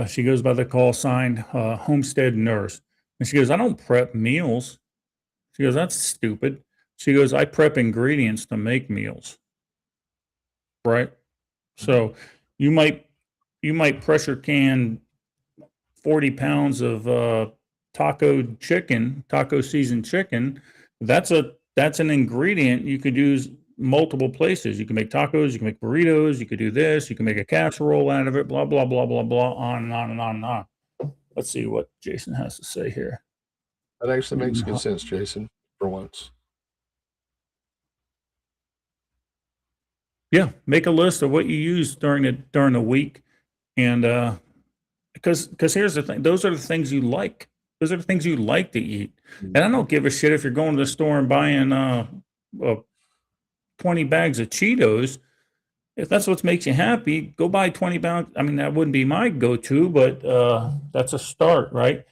She goes by the call sign Homestead Nurse, and she goes, "I don't prep meals." She goes, "That's stupid." She goes, "I prep ingredients to make meals." Right. Mhm. So you might you might pressure can 40 pounds of taco seasoned chicken. That's an ingredient you could use multiple places. You can make tacos, you can make burritos, you could do this, you can make a casserole out of it, blah, blah, blah, blah, blah, on and on and on and on. Let's see what Jason has to say here. That actually makes good sense, Jason, for once. Yeah, make a list of what you use during the week, and because here's the thing, those are the things you like. Those are the things you like to eat. And I Mhm. don't give a shit if you're going to the store and buying 20 bags of Cheetos. If that's what makes you happy, go buy 20 pounds. I mean, that wouldn't be my go-to, but that's a start, right?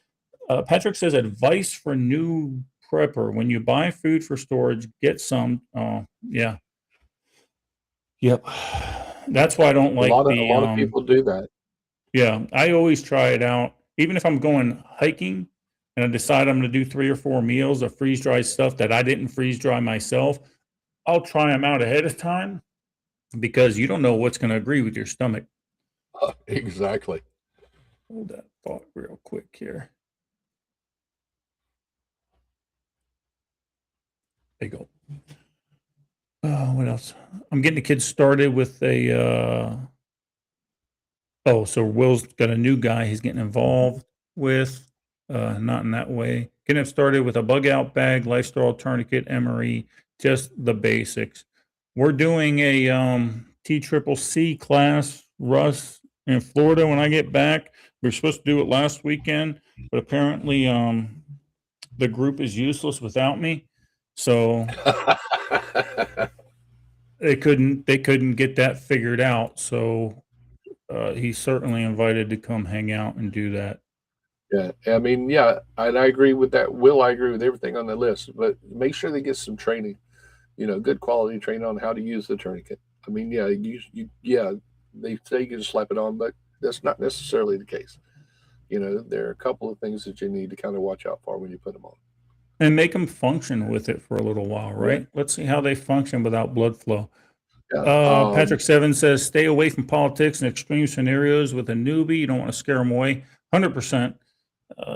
Patrick says advice for new prepper: when you buy food for storage, get some. Yeah, yep. That's why I don't A like lot of a the lot of people do that. Yeah, I always try it out. Even if I'm going hiking and I decide I'm going to do 3 or 4 meals of freeze dried stuff that I didn't freeze dry myself, I'll try them out ahead of time because you don't know what's going to agree with your stomach. Exactly. Hold that thought real quick here. There you go. What else? I'm getting the kids started with oh, so Will's got a new guy he's getting involved with, not in that way. Getting him started with a bug out bag, lifestyle tourniquet, emery, just the basics. We're doing a TCCC class, Russ, in Florida when I get back. We were supposed to do it last weekend, but apparently the group is useless without me. So they couldn't get that figured out. So he's certainly invited to come hang out and do that. Yeah, I mean, yeah, and I agree with that. Will, I agree with everything on the list, but make sure they get some training. Good quality training on how to use the tourniquet. I mean, yeah, yeah, they say you can just slap it on, but that's not necessarily the case. There are a couple of things that you need to kind of watch out for when you put them on. And make them function with it for a little while, Yeah, right? Let's see how they function without blood flow. yeah. Patrick Seven says, stay away from politics and extreme scenarios with a newbie. You don't want to scare them away. 100%.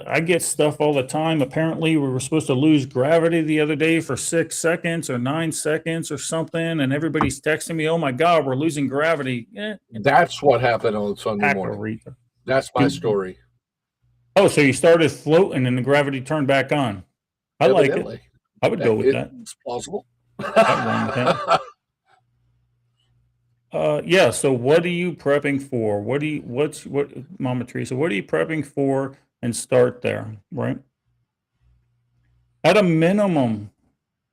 I get stuff all the time. Apparently, we were supposed to lose gravity the other day for 6 seconds or 9 seconds or something, and everybody's texting me, "Oh my God, we're losing gravity." That's what happened on Sunday Pack a morning. retard. That's my story. Oh, so you started floating and the gravity turned back on. I like it. Evidently, I would go with that. it's plausible. I'd run with that. Yeah. So what are you prepping for? What, Mama Teresa, what are you prepping for? And start there, right? At a minimum,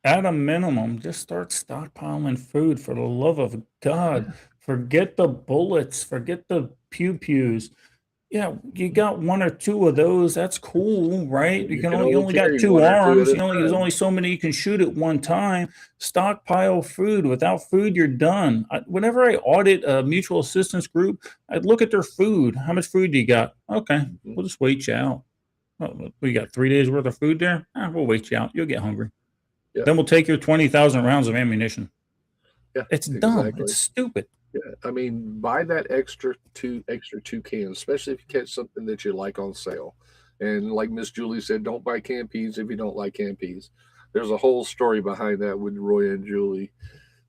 just start stockpiling food for the love of God. Forget the bullets, forget the pew pews. yeah, you got one or two of those. That's cool, right? You can You only only got carry two one or two at arms. a There's time. only so many you can shoot at one time. Stockpile food. Without food, you're done. Whenever I audit a mutual assistance group, I'd look at their food. How much food do you got? Okay, Mhm. we'll just wait you out. Oh, we got 3 days worth of food there. We'll wait you out. You'll get hungry. Yeah, Then we'll take your 20,000 rounds of ammunition. yeah, It's dumb. It's exactly. stupid. Yeah, I mean, buy that extra two cans, especially if you catch something that you like on sale. And like Miss Julie said, don't buy canned peas if you don't like canned peas. There's a whole story behind that with Roy and Julie.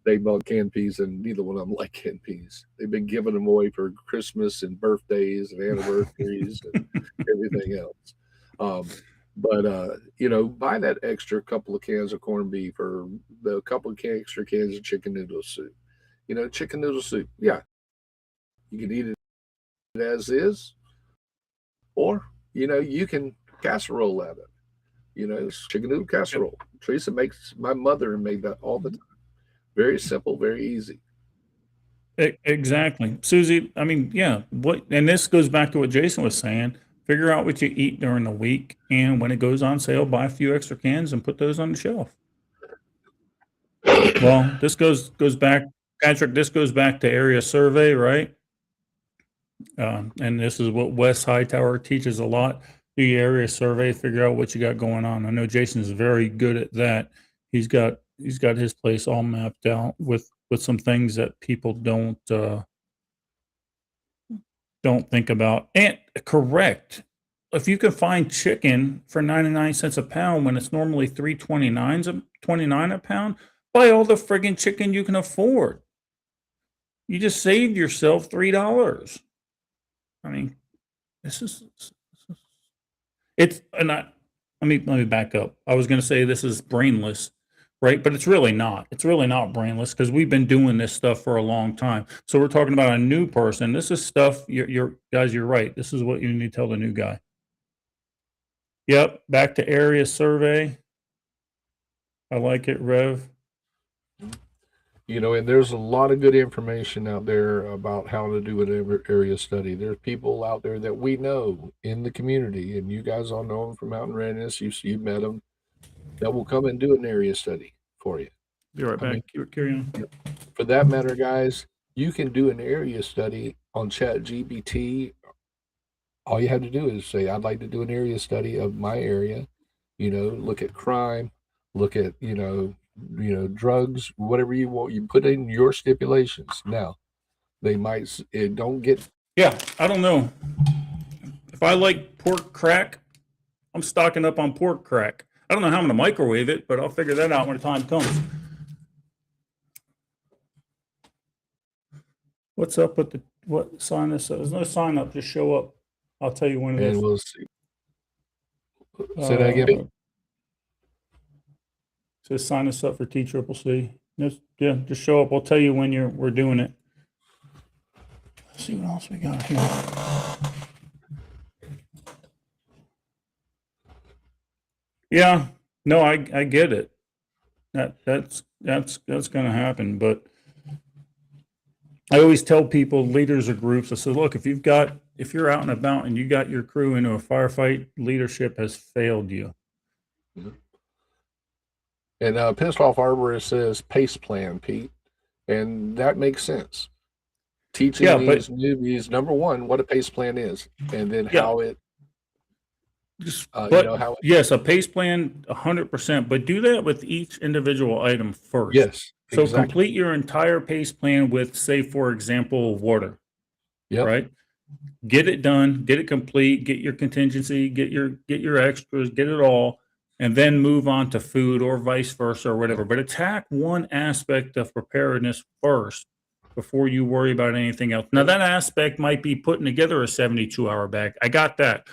They bought canned peas, and neither one of them like canned peas. They've been giving them away for Christmas and birthdays and anniversaries and everything else. Um, but buy that extra couple of cans of corned beef or the couple of extra cans of chicken noodle soup. Chicken noodle soup. Yeah, you can eat it as is, or you can casserole at it. It's chicken noodle Yep. casserole. Teresa makes my mother made that all the time. Very simple, very easy. Exactly. Susie, I mean, yeah, and this goes back to what Jason was saying. Figure out what you eat during the week, and when it goes on sale, buy a few extra cans and put those on the shelf. Well, this goes back, Patrick, this goes back to area survey, right? And this is what Wes Hightower teaches a lot. Do your area survey, figure out what you got going on. I know Jason is very good at that. He's got his place all mapped out with some things that people don't think about. And correct. If you can find chicken for 99 cents a pound when it's normally 3.29 a pound, buy all the friggin' chicken you can afford. You just saved yourself $3. I mean, this is it's and I let me back up. I was going to say this is brainless, right? But it's really not. It's really not brainless because we've been doing this stuff for a long time. So we're talking about a new person. This is stuff you're guys, you're right. This is what you need to tell the new guy. Yep, back to area survey. I like it, Rev. And there's a lot of good information out there about how to do an area study. There's people out there that we know in the community, and you guys all know them from Mountain Readiness. You've met them that will come and do an area study for you. Be right I mean, back. Carry on. for that matter, guys, you can do an area study on ChatGPT. All you have to do is say, I'd like to do an area study of my area, look at crime, look at, drugs, whatever you want. You put in your stipulations. Now, they might, it don't get, Yeah, I don't know. If I like pork crack, I'm stocking up on pork crack. I don't know how I'm going to microwave it, but I'll figure that out when the time comes. What's up with what sign this up? There's no sign up, just show up. I'll tell you when it and is. we'll see. Say that again. Says sign us up for TCCC. Just show up. We'll tell you when we're doing it. Let's see what else we got here. Yeah, no, I get it. That's going to happen. But I always tell people, leaders of groups, I said, look, if you're out and about and you got your crew into a firefight, leadership has failed you. Mm-hmm. And Pissed Off Arborist says PACE plan, Pete, and that makes sense. Teaching these newbies, number one, what a PACE plan is, and then how it yes, a PACE plan, 100%, but do that with each individual item first. Yes, so exactly. Complete your entire PACE plan with, say, for example, water. Yep. Right. Get it done. Get it complete. Get your contingency. Get your extras. Get it all, and then move on to food or vice versa or whatever. But attack one aspect of preparedness first before you worry about anything else. Now that aspect might be putting together a 72-hour bag. I got that.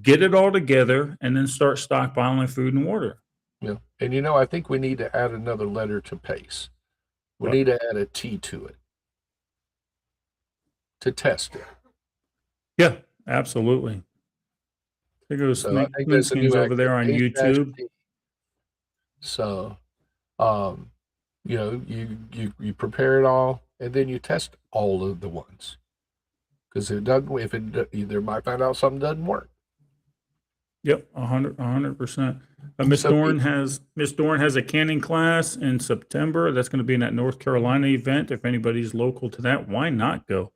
Get it all together and then start stockpiling food and water. Yeah. And I think we need to add another letter to PACE. We need to add a T to it to test it. Yeah, absolutely. There goes Sminkins over there on YouTube. So, you prepare it all and then you test all of the ones. Because it doesn't, if it, either might find out something doesn't work. Yep, 100%. Miss So Dorn has a canning class in September. That's going to be in that North Carolina event. If anybody's local to that, why not go?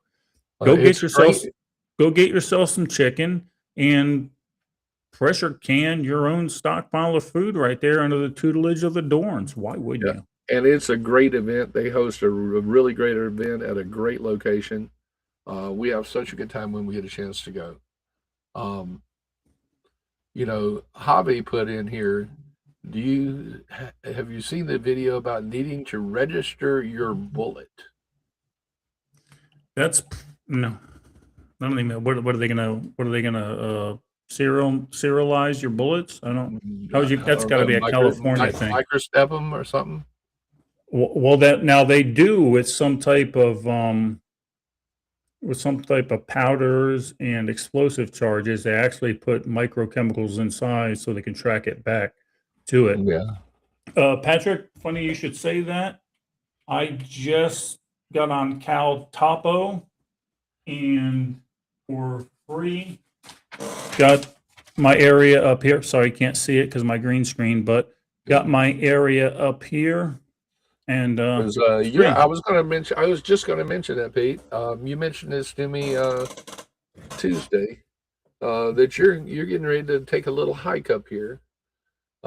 Go get it's yourself great. go get yourself some chicken and pressure can your own stockpile of food right there under the tutelage of the Dorns. Why wouldn't Yeah. you? And it's a great event. They host a really great event at a great location. We have such a good time when we get a chance to go. Um, Hobby put in here. Have you seen the video about needing to register your bullet? That's no. I don't even. What are they gonna? What are they gonna? Serialize your bullets? I don't. How would you? I That's don't got to know, be a California thing. microstep them or something. Well, that now they do with some type of powders and explosive charges. They actually put microchemicals inside so they can track it back to it. Yeah. Patrick, funny you should say that. I just got on Cal Topo and for free got my area up here. Sorry, you can't see it because my green screen, but got my area up here. And Yeah, I was just going to mention that, Pete. You mentioned this to me Tuesday that you're getting ready to take a little hike up here.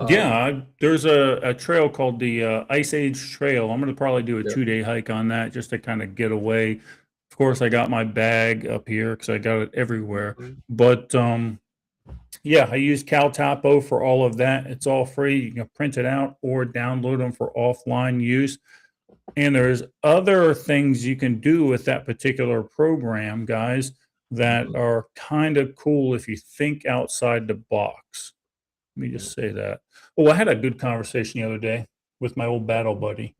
Yeah, there's a trail called the Ice Age Trail. I'm going to probably do a Yeah. 2-day hike on that just to kind of get away. Of course, I got my bag up here because I got it everywhere. Mhm. But yeah, I use CalTapo for all of that. It's all free. You can print it out or download them for offline use. And there's other things you can do with that particular program, guys, that are kind of cool if you think outside the box. Let me just say that. Oh, I had a good conversation the other day with my old battle buddy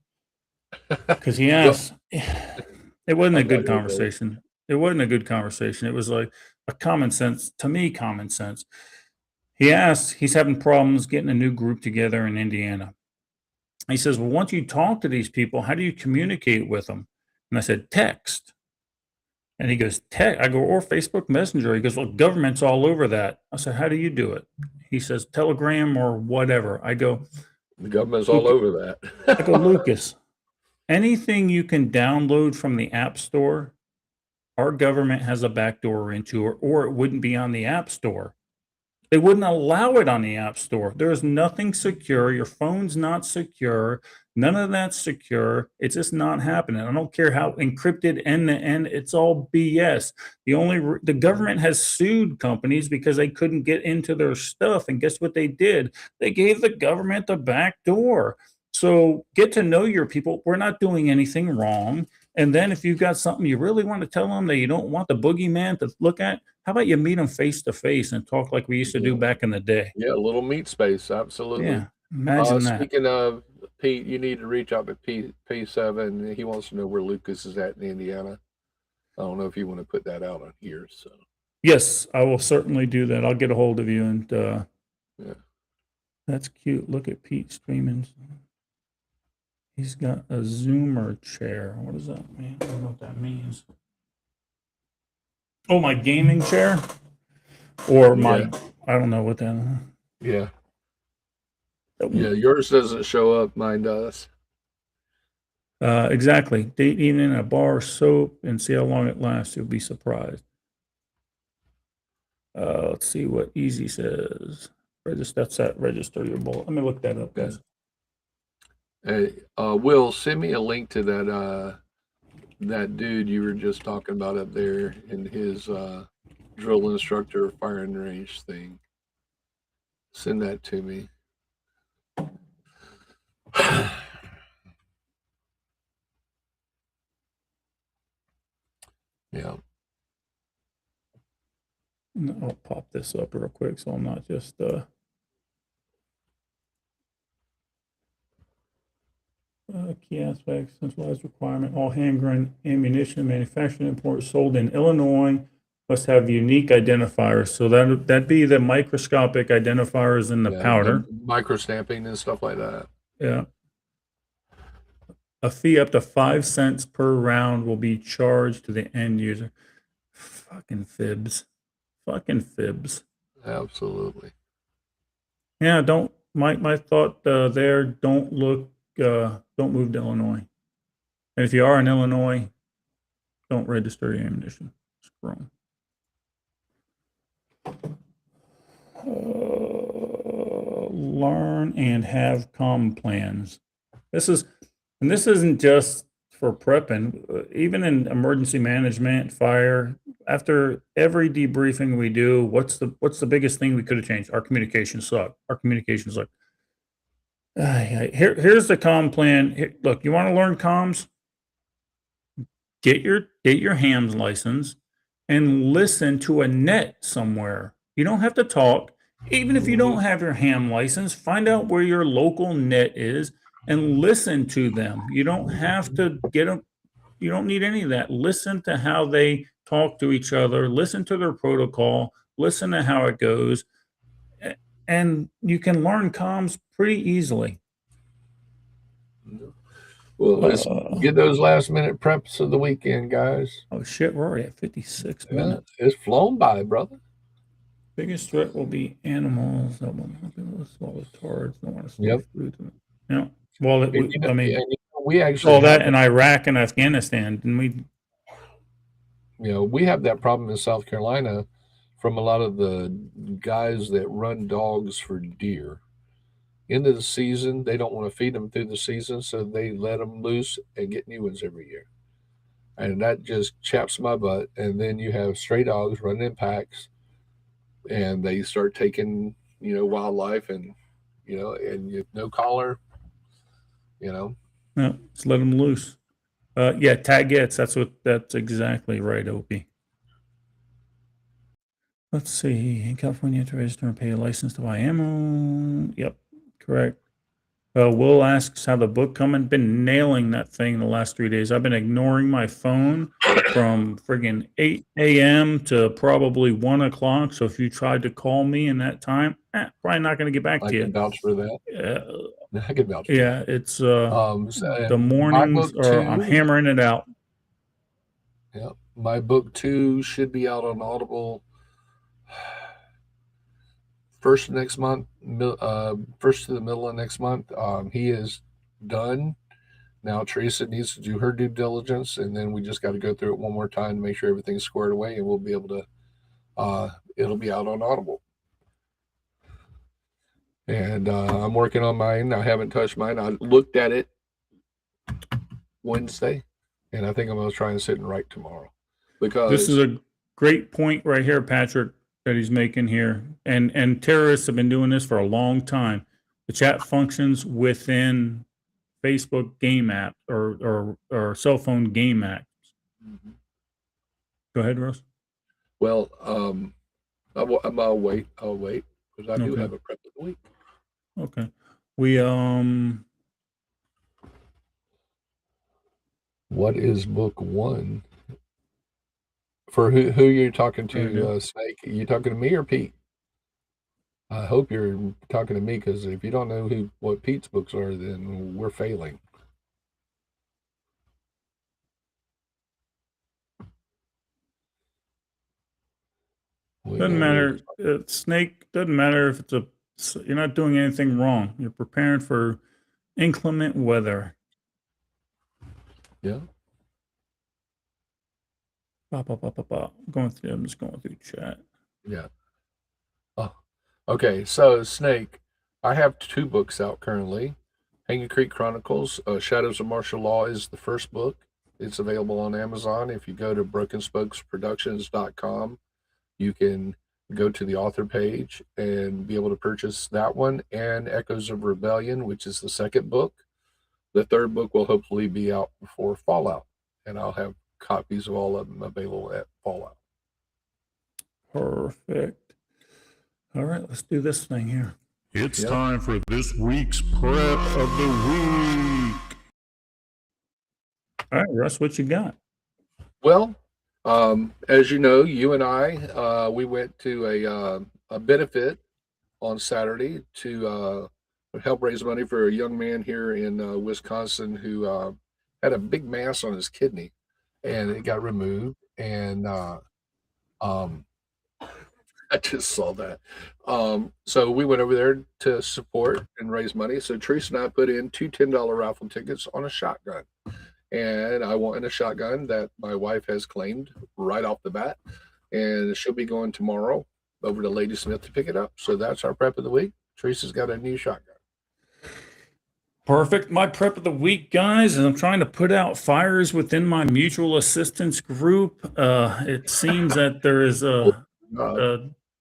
because he asked. It wasn't a good conversation. It wasn't a good conversation. It was like a common sense, to me, common sense. He asked, he's having problems getting a new group together in Indiana. He says, well, once you talk to these people, how do you communicate with them? And I said, text. And he goes, text. I go, or Facebook Messenger. He goes, well, government's all over that. I said, how do you do it? He says, Telegram or whatever. I go, the government's all over that. I go, Lucas, anything you can download from the App Store, our government has a backdoor into, or it wouldn't be on the App Store. They wouldn't allow it on the App Store. There is nothing secure. Your phone's not secure. None of that's secure. It's just not happening. I don't care how encrypted end to end. It's all BS. The government has sued companies because they couldn't get into their stuff. And guess what they did? They gave the government the back door. So get to know your people. We're not doing anything wrong. And then if you've got something you really want to tell them that you don't want the boogeyman to look at, how about you meet them face to face and talk like we used to do back in the day? Yeah, a little meat space, absolutely. Yeah, imagine that. Speaking of Pete, you need to reach out to P7. He wants to know where Lucas is at in Indiana. I don't know if you want to put that out on here. So yes, I will certainly do that. I'll get a hold of you and yeah. That's cute. Look at Pete streaming. He's got a Zoomer chair. What does that mean? I don't know what that means. Oh, my gaming chair? Or my, I don't know what that is. Yeah. Yeah, yours doesn't show up. Mine does. Exactly. Date evening in a bar of soap and see how long it lasts. You'll be surprised. Let's see what Easy says. That's that register your bullet. Let me look that up, guys. Hey, Will, send me a link to that dude you were just talking about up there in his drill instructor firing range thing. Send that to me. Yeah. I'll pop this up real quick so I'm not just key aspects, centralized requirement, all handgun ammunition manufactured, import, sold in Illinois must have unique identifiers. So that'd be the microscopic identifiers in the powder. Micro stamping and stuff like that. Yeah. A fee up to 5 cents per round will be charged to the end user. Fucking fibs. Fucking fibs. Absolutely. Yeah, don't my thought there, don't move to Illinois. And if you are in Illinois, don't register your ammunition. Screw 'em. Learn and have comm plans. This isn't just for prepping. Even in emergency management, fire. After every debriefing we do, what's the biggest thing we could have changed? Our communication sucked. Our communication sucked. Here's the comm plan. Look, you want to learn comms? Get your hams license and listen to a net somewhere. You don't have to talk. Even if you don't have your ham license, find out where your local net is and listen to them. You don't have to get them. You don't need any of that. Listen to how they talk to each other. Listen to their protocol. Listen to how it goes, and you can learn comms pretty easily. Well, let's get those last minute preps of the weekend, guys. Oh shit, we're already at 56 minutes. It's flown by, brother. Biggest threat will be animals that will swallow tards. Don't want to steal Yep. food. Yeah. Well, we actually all that in Iraq and Afghanistan, didn't we? We have that problem in South Carolina from a lot of the guys that run dogs for deer. Into the season, they don't want to feed them through the season, so they let them loose and get new ones every year. And that just chaps my butt. And then you have stray dogs running in packs, and they start taking, wildlife, and no collar, No, just let them loose. Yeah, tag gets. That's exactly right, Opie. Let's see. In California, to register and pay a license to buy ammo. Yep, correct. Will asks how the book coming. Been nailing that thing the last 3 days. I've been ignoring my phone from friggin' 8 a.m. to probably 1 o'clock. So if you tried to call me in that time, probably not going to get back to you. I can vouch for that. I can vouch for that. Yeah, it's the mornings I'm hammering it out. Yeah, my book 2 should be out on Audible first next month, first to the middle of next month. He is done. Now Teresa needs to do her due diligence, and then we just got to go through it one more time to make sure everything's squared away, and we'll be able to. It'll be out on Audible. And I'm working on mine. I haven't touched mine. I looked at it Wednesday, and I think I'm going to try and sit and write tomorrow. Because this is a great point right here, Patrick, that he's making here. And terrorists have been doing this for a long time. The chat functions within Facebook game apps or cell phone game apps. Mm-hmm. Go ahead, Russ. Well, I'll wait. Because I do have a prep of the week. Okay. We what is book 1? For who you're talking to, Snake? Are you talking to me or Pete? I hope you're talking to me, because if you don't know what Pete's books are, then we're failing. Doesn't matter. Snake, doesn't matter if you're not doing anything wrong. You're preparing for inclement weather. Yeah. I'm just going through chat. Yeah. Oh, okay. So Snake, I have 2 books out currently. Hanging Creek Chronicles, Shadows of Martial Law is the first book. It's available on Amazon. If you go to brokenspokesproductions.com, you can go to the author page and be able to purchase that one, and Echoes of Rebellion, which is the second book. The third book will hopefully be out before Fallout, and I'll have copies of all of them available at Fallout. Perfect. All right, let's do this thing here. It's time for this week's prep of the week. All right, Russ, what you got? Well, as you know, you and I, we went to a benefit on Saturday to help raise money for a young man here in Wisconsin who had a big mass on his kidney, and it got removed. And Um, I just saw that. So we went over there to support and raise money. So Teresa and I put in two $10 raffle tickets on a shotgun. And I won a shotgun that my wife has claimed right off the bat. And she'll be going tomorrow over to Lady Smith to pick it up. So that's our prep of the week. Teresa's got a new shotgun. Perfect. My prep of the week, guys, and I'm trying to put out fires within my mutual assistance group. It seems that there is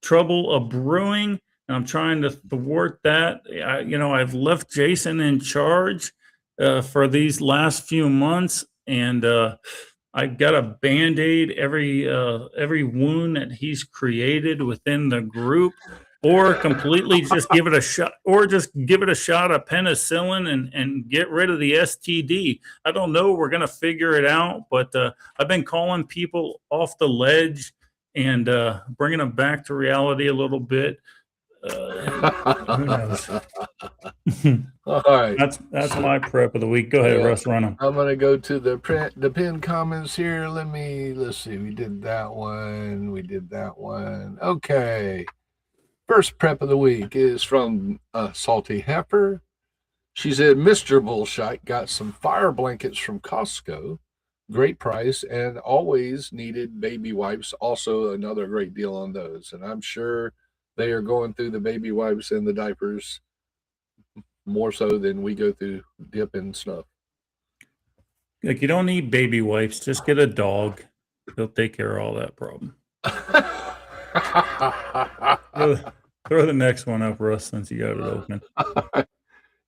trouble brewing, and I'm trying to thwart that. I've left Jason in charge for these last few months, and I've got to band-aid every wound that he's created within the group, or completely just give it a shot, or just give it a shot of penicillin and get rid of the STD. I don't know. We're gonna figure it out, but I've been calling people off the ledge and bringing them back to reality a little bit. Who knows? All right. That's my prep of the week. Go ahead, Yeah. Russ, run them. I'm gonna go to the pin comments here. Let's see. We did that one. We did that one. Okay. First prep of the week is from Salty Heifer. She said, Mr. Bullshite got some fire blankets from Costco. Great price, and always needed baby wipes. Also, another great deal on those. And I'm sure they are going through the baby wipes and the diapers more so than we go through dip and snuff. Like, you don't need baby wipes. Just get a dog. He'll take care of all that problem. Throw the next one up, Russ, since you got it open.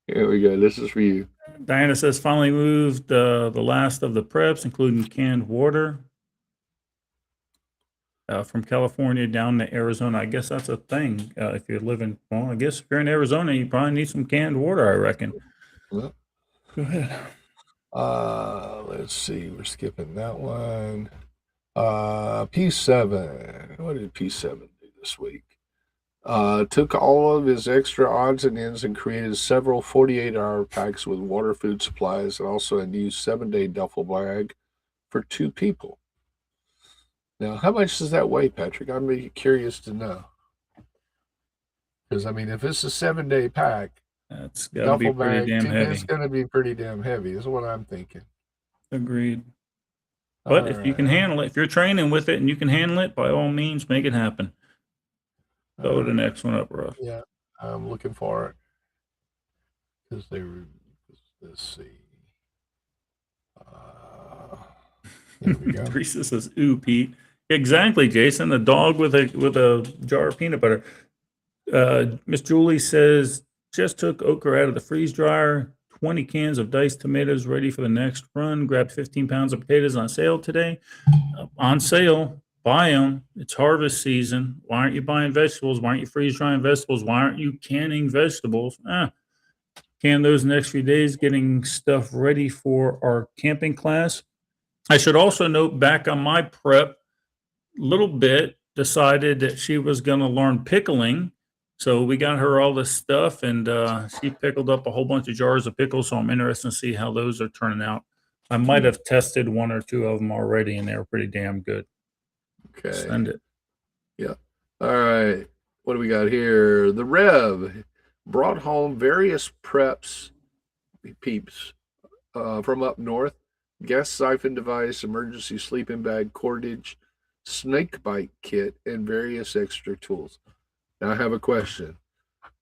Here we go. This is for you. Diana says, finally moved the last of the preps, including canned water, from California down to Arizona. I guess that's a thing. If you're living, well, I guess if you're in Arizona, you probably need some canned water, I reckon. Well, go ahead. Let's see. We're skipping that one. P7. What did P7 do this week? Took all of his extra odds and ends and created several 48-hour packs with water, food supplies, and also a new 7-day duffel bag for 2 people. Now, how much does that weigh, Patrick? I'm curious to know. Because, I mean, if it's a 7-day pack, that's got to be pretty damn heavy. It's going to be pretty damn heavy, is what I'm thinking. Agreed. But if you can handle it, if you're training with it and you can handle it, by all means, make it happen. Go to the next one up, Russ. Yeah, I'm looking for it. Because they were, let's see. There we go. Teresa says, ooh, Pete. Exactly, Jason. A dog with a jar of peanut butter. Miss Julie says, just took okra out of the freeze dryer. 20 cans of diced tomatoes ready for the next run. Grabbed 15 pounds of potatoes on sale today. On sale. Buy them. It's harvest season. Why aren't you buying vegetables? Why aren't you freeze drying vegetables? Why aren't you canning vegetables? Can those next few days, getting stuff ready for our camping class. I should also note, back on my prep, little bit decided that she was going to learn pickling. So we got her all this stuff, and she pickled up a whole bunch of jars of pickles. So I'm interested to see how those are turning out. I might have tested 1 or 2 of them already, and they were pretty damn good. Okay. Send it. Yeah. All right. What do we got here? The Rev brought home various preps, peeps, from up north. Gas siphon device, emergency sleeping bag, cordage, snake bite kit, and various extra tools. Now I have a question.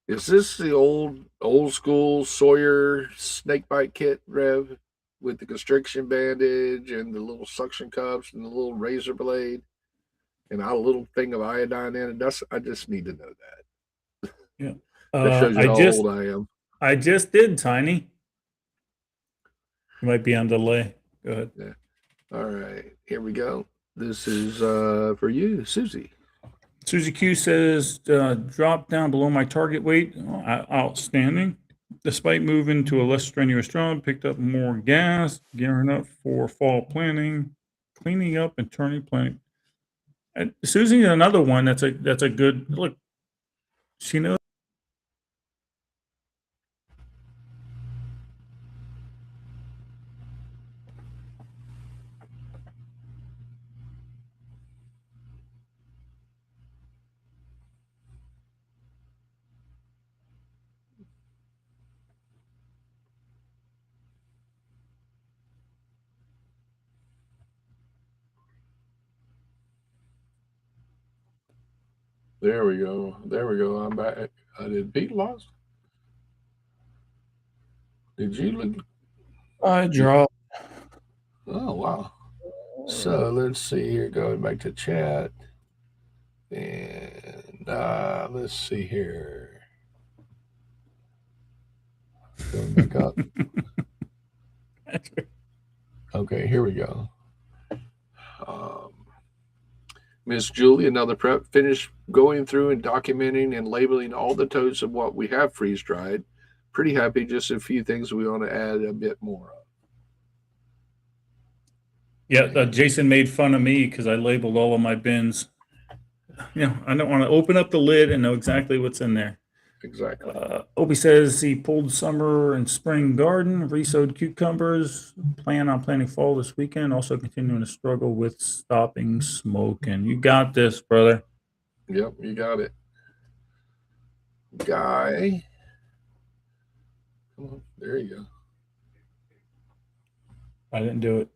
Is this the old school Sawyer snake bite kit, Rev, with the constriction bandage and the little suction cups and the little razor blade and a little thing of iodine in it? I just need to know that. Yeah. That shows you how old I am. I just did, Tiny. You might be on delay. Go ahead. Yeah. All right. Here we go. This is for you, Susie. Susie Q says, dropped down below my target weight. Outstanding. Despite moving to a less strenuous job, picked up more gas, gearing up for fall planning, cleaning up and turning planning. And Susie's another one that's a good look. She knows. There we go. There we go. I'm back. Did Pete lost? Did you look? I dropped. Oh, wow. So let's see here. Going back to chat. And let's see here. Going back up. Okay, here we go. Miss Julie, another prep, finished going through and documenting and labeling all the totes of what we have freeze dried. Pretty happy. Just a few things we want to add a bit more of. Yeah, Jason made fun of me because I labeled all of my bins. I don't want to open up the lid and know exactly what's in there. Exactly. Opie says he pulled summer and spring garden, resowed cucumbers, plan on planting fall this weekend, also continuing to struggle with stopping smoking. You got this, brother. Yep, you got it. Guy. Come on, there you go. I didn't do it.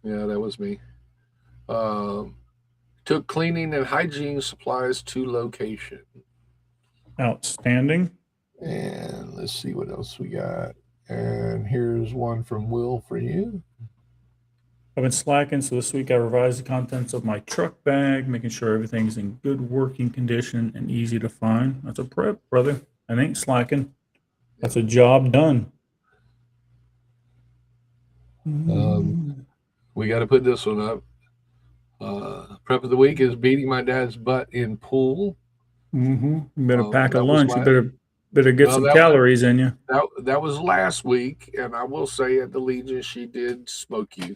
Yeah, that was me. Took cleaning and hygiene supplies to location. Outstanding. And let's see what else we got. And here's one from Will for you. I've been slacking, so this week I revised the contents of my truck bag, making sure everything's in good working condition and easy to find. That's a prep, brother. I ain't slacking. That's a job done. We got to put this one up. Prep of the week is beating my dad's butt in pool. You better pack a lunch. You better get some that calories in you. That was last week, and I will say at the Legion she did smoke you,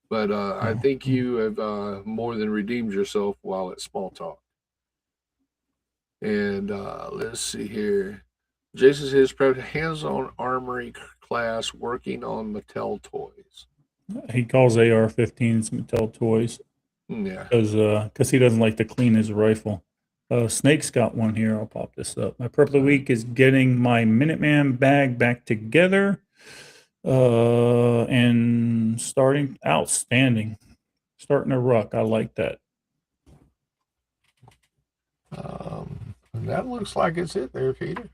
but I think you have more than redeemed yourself while at Small Talk. And let's see here. Jason says prep hands-on armory class working on Mattel toys. He calls AR-15s Mattel toys. Yeah, because he doesn't like to clean his rifle. Snake's got one here. I'll pop this up. My prep of the week is getting my Minuteman bag back together and starting outstanding. Starting a ruck. I like that. that looks like it's it there, Peter.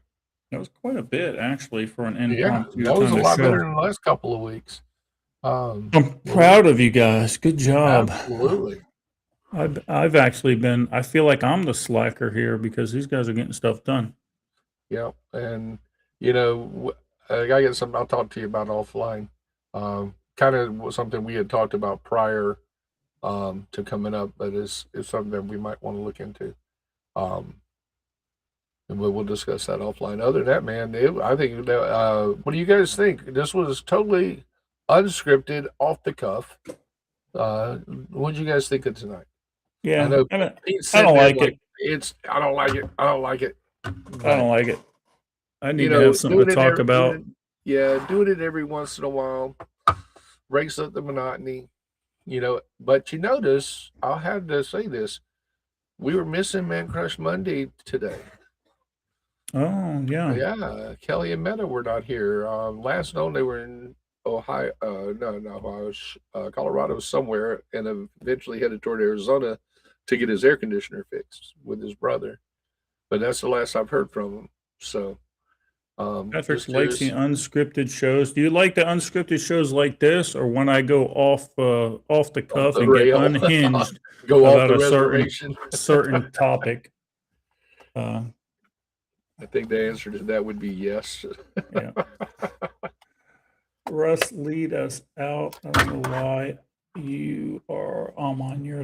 That was quite a bit, actually, for an That impromptu was a lot show. better than the last couple of weeks. I'm proud of you guys. Good job. Absolutely. I've actually been, I feel like I'm the slacker here because these guys are getting stuff done. Yeah. And, I got something I'll talk to you about offline. Kind of something we had talked about prior to coming up, but it's something that we might want to look into. And we'll discuss that offline. Other than that, man, I think, what do you guys think? This was totally unscripted, off the cuff. What did you guys think of tonight? Yeah, I know I don't like like it. I don't like it. I don't like it. I don't like it. I need to have something to talk about. Doing it every once in a while breaks up the monotony, But you notice, I'll have to say this: we were missing Man Crush Monday today. Oh yeah, yeah. Kelly and Meta were not here. Last known they were in Ohio, Colorado somewhere, and eventually headed toward Arizona to get his air conditioner fixed with his brother. But that's the last I've heard from him. So, Patrick likes the unscripted shows. Do you like the unscripted shows like this, or when I go off the cuff and get unhinged go about off the a reservation, certain topic? I think the answer to that would be yes. Yeah. Russ, lead us out. I don't know why you are. I'm on your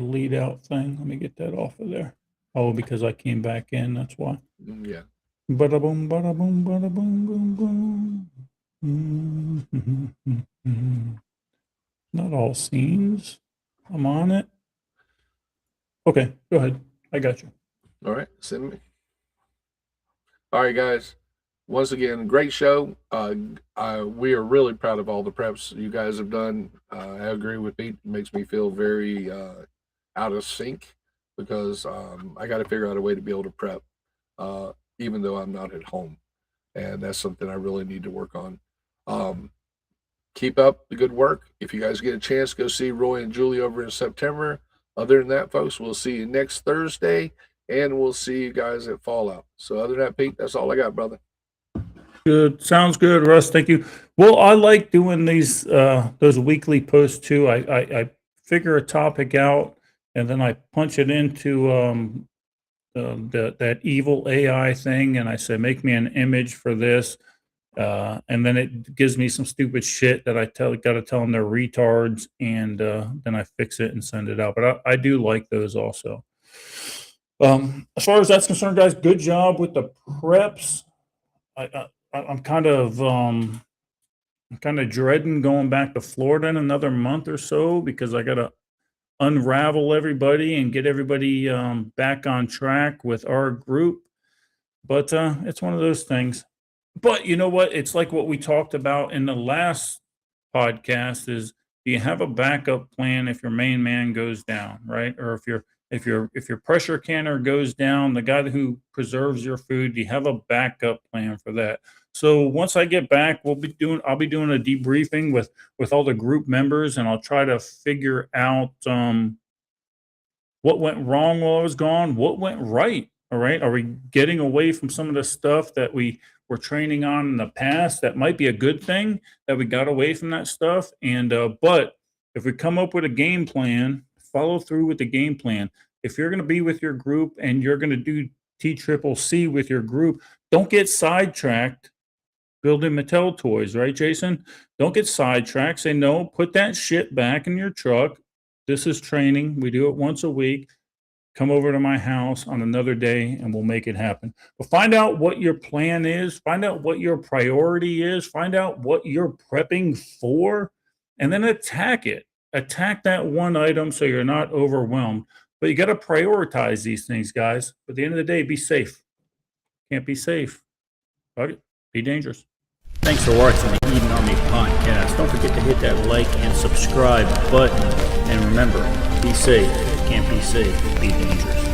lead out thing. Let me get that off of there. Oh, because I came back in. That's why. Yeah. Bada boom, bada boom, bada boom, boom, boom. Not all scenes. I'm on it. Okay, go ahead. I got you. All right, send me. All right, guys. Once again, great show. We are really proud of all the preps you guys have done. I agree with Pete. It makes me feel very out of sync because I got to figure out a way to be able to prep, even though I'm not at home. And that's something I really need to work on. Keep up the good work. If you guys get a chance, go see Roy and Julie over in September. Other than that, folks, we'll see you next Thursday. and we'll see you guys at Fallout. So other than that, Pete, that's all I got, brother. Good. Sounds good, Russ. Thank you. Well, I like doing these those weekly posts too. I figure a topic out and then I punch it into that evil AI thing, and I say, make me an image for this, and then it gives me some stupid shit that I got to tell them they're retards, and then I fix it and send it out. But I do like those also. As far as that's concerned, guys, good job with the preps. I'm kind of dreading going back to Florida in another month or so because I got to unravel everybody and get everybody back on track with our group. But it's one of those things. But you know what? It's like what we talked about in the last podcast is, do you have a backup plan if your main man goes down, right? Or if your pressure canner goes down, the guy who preserves your food, do you have a backup plan for that? So once I get back, I'll be doing a debriefing with all the group members, and I'll try to figure out what went wrong while I was gone, what went right. All right. Are we getting away from some of the stuff that we were training on in the past? That might be a good thing that we got away from that stuff. And but if we come up with a game plan, follow through with the game plan. If you're going to be with your group and you're going to do TCCC with your group, don't get sidetracked building Mattel toys, right, Jason? Don't get sidetracked. Say, no, put that shit back in your truck. This is training. We do it once a week. Come over to my house on another day and we'll make it happen. But find out what your plan is. Find out what your priority is. Find out what you're prepping for, and then attack it. Attack that one item so you're not overwhelmed. But you got to prioritize these things, guys. But at the end of the day, be safe. Can't be safe. Okay? Be dangerous. Thanks for watching the Eden Army podcast. Don't forget to hit that like and subscribe button. And remember, be safe. Can't be safe. Be dangerous.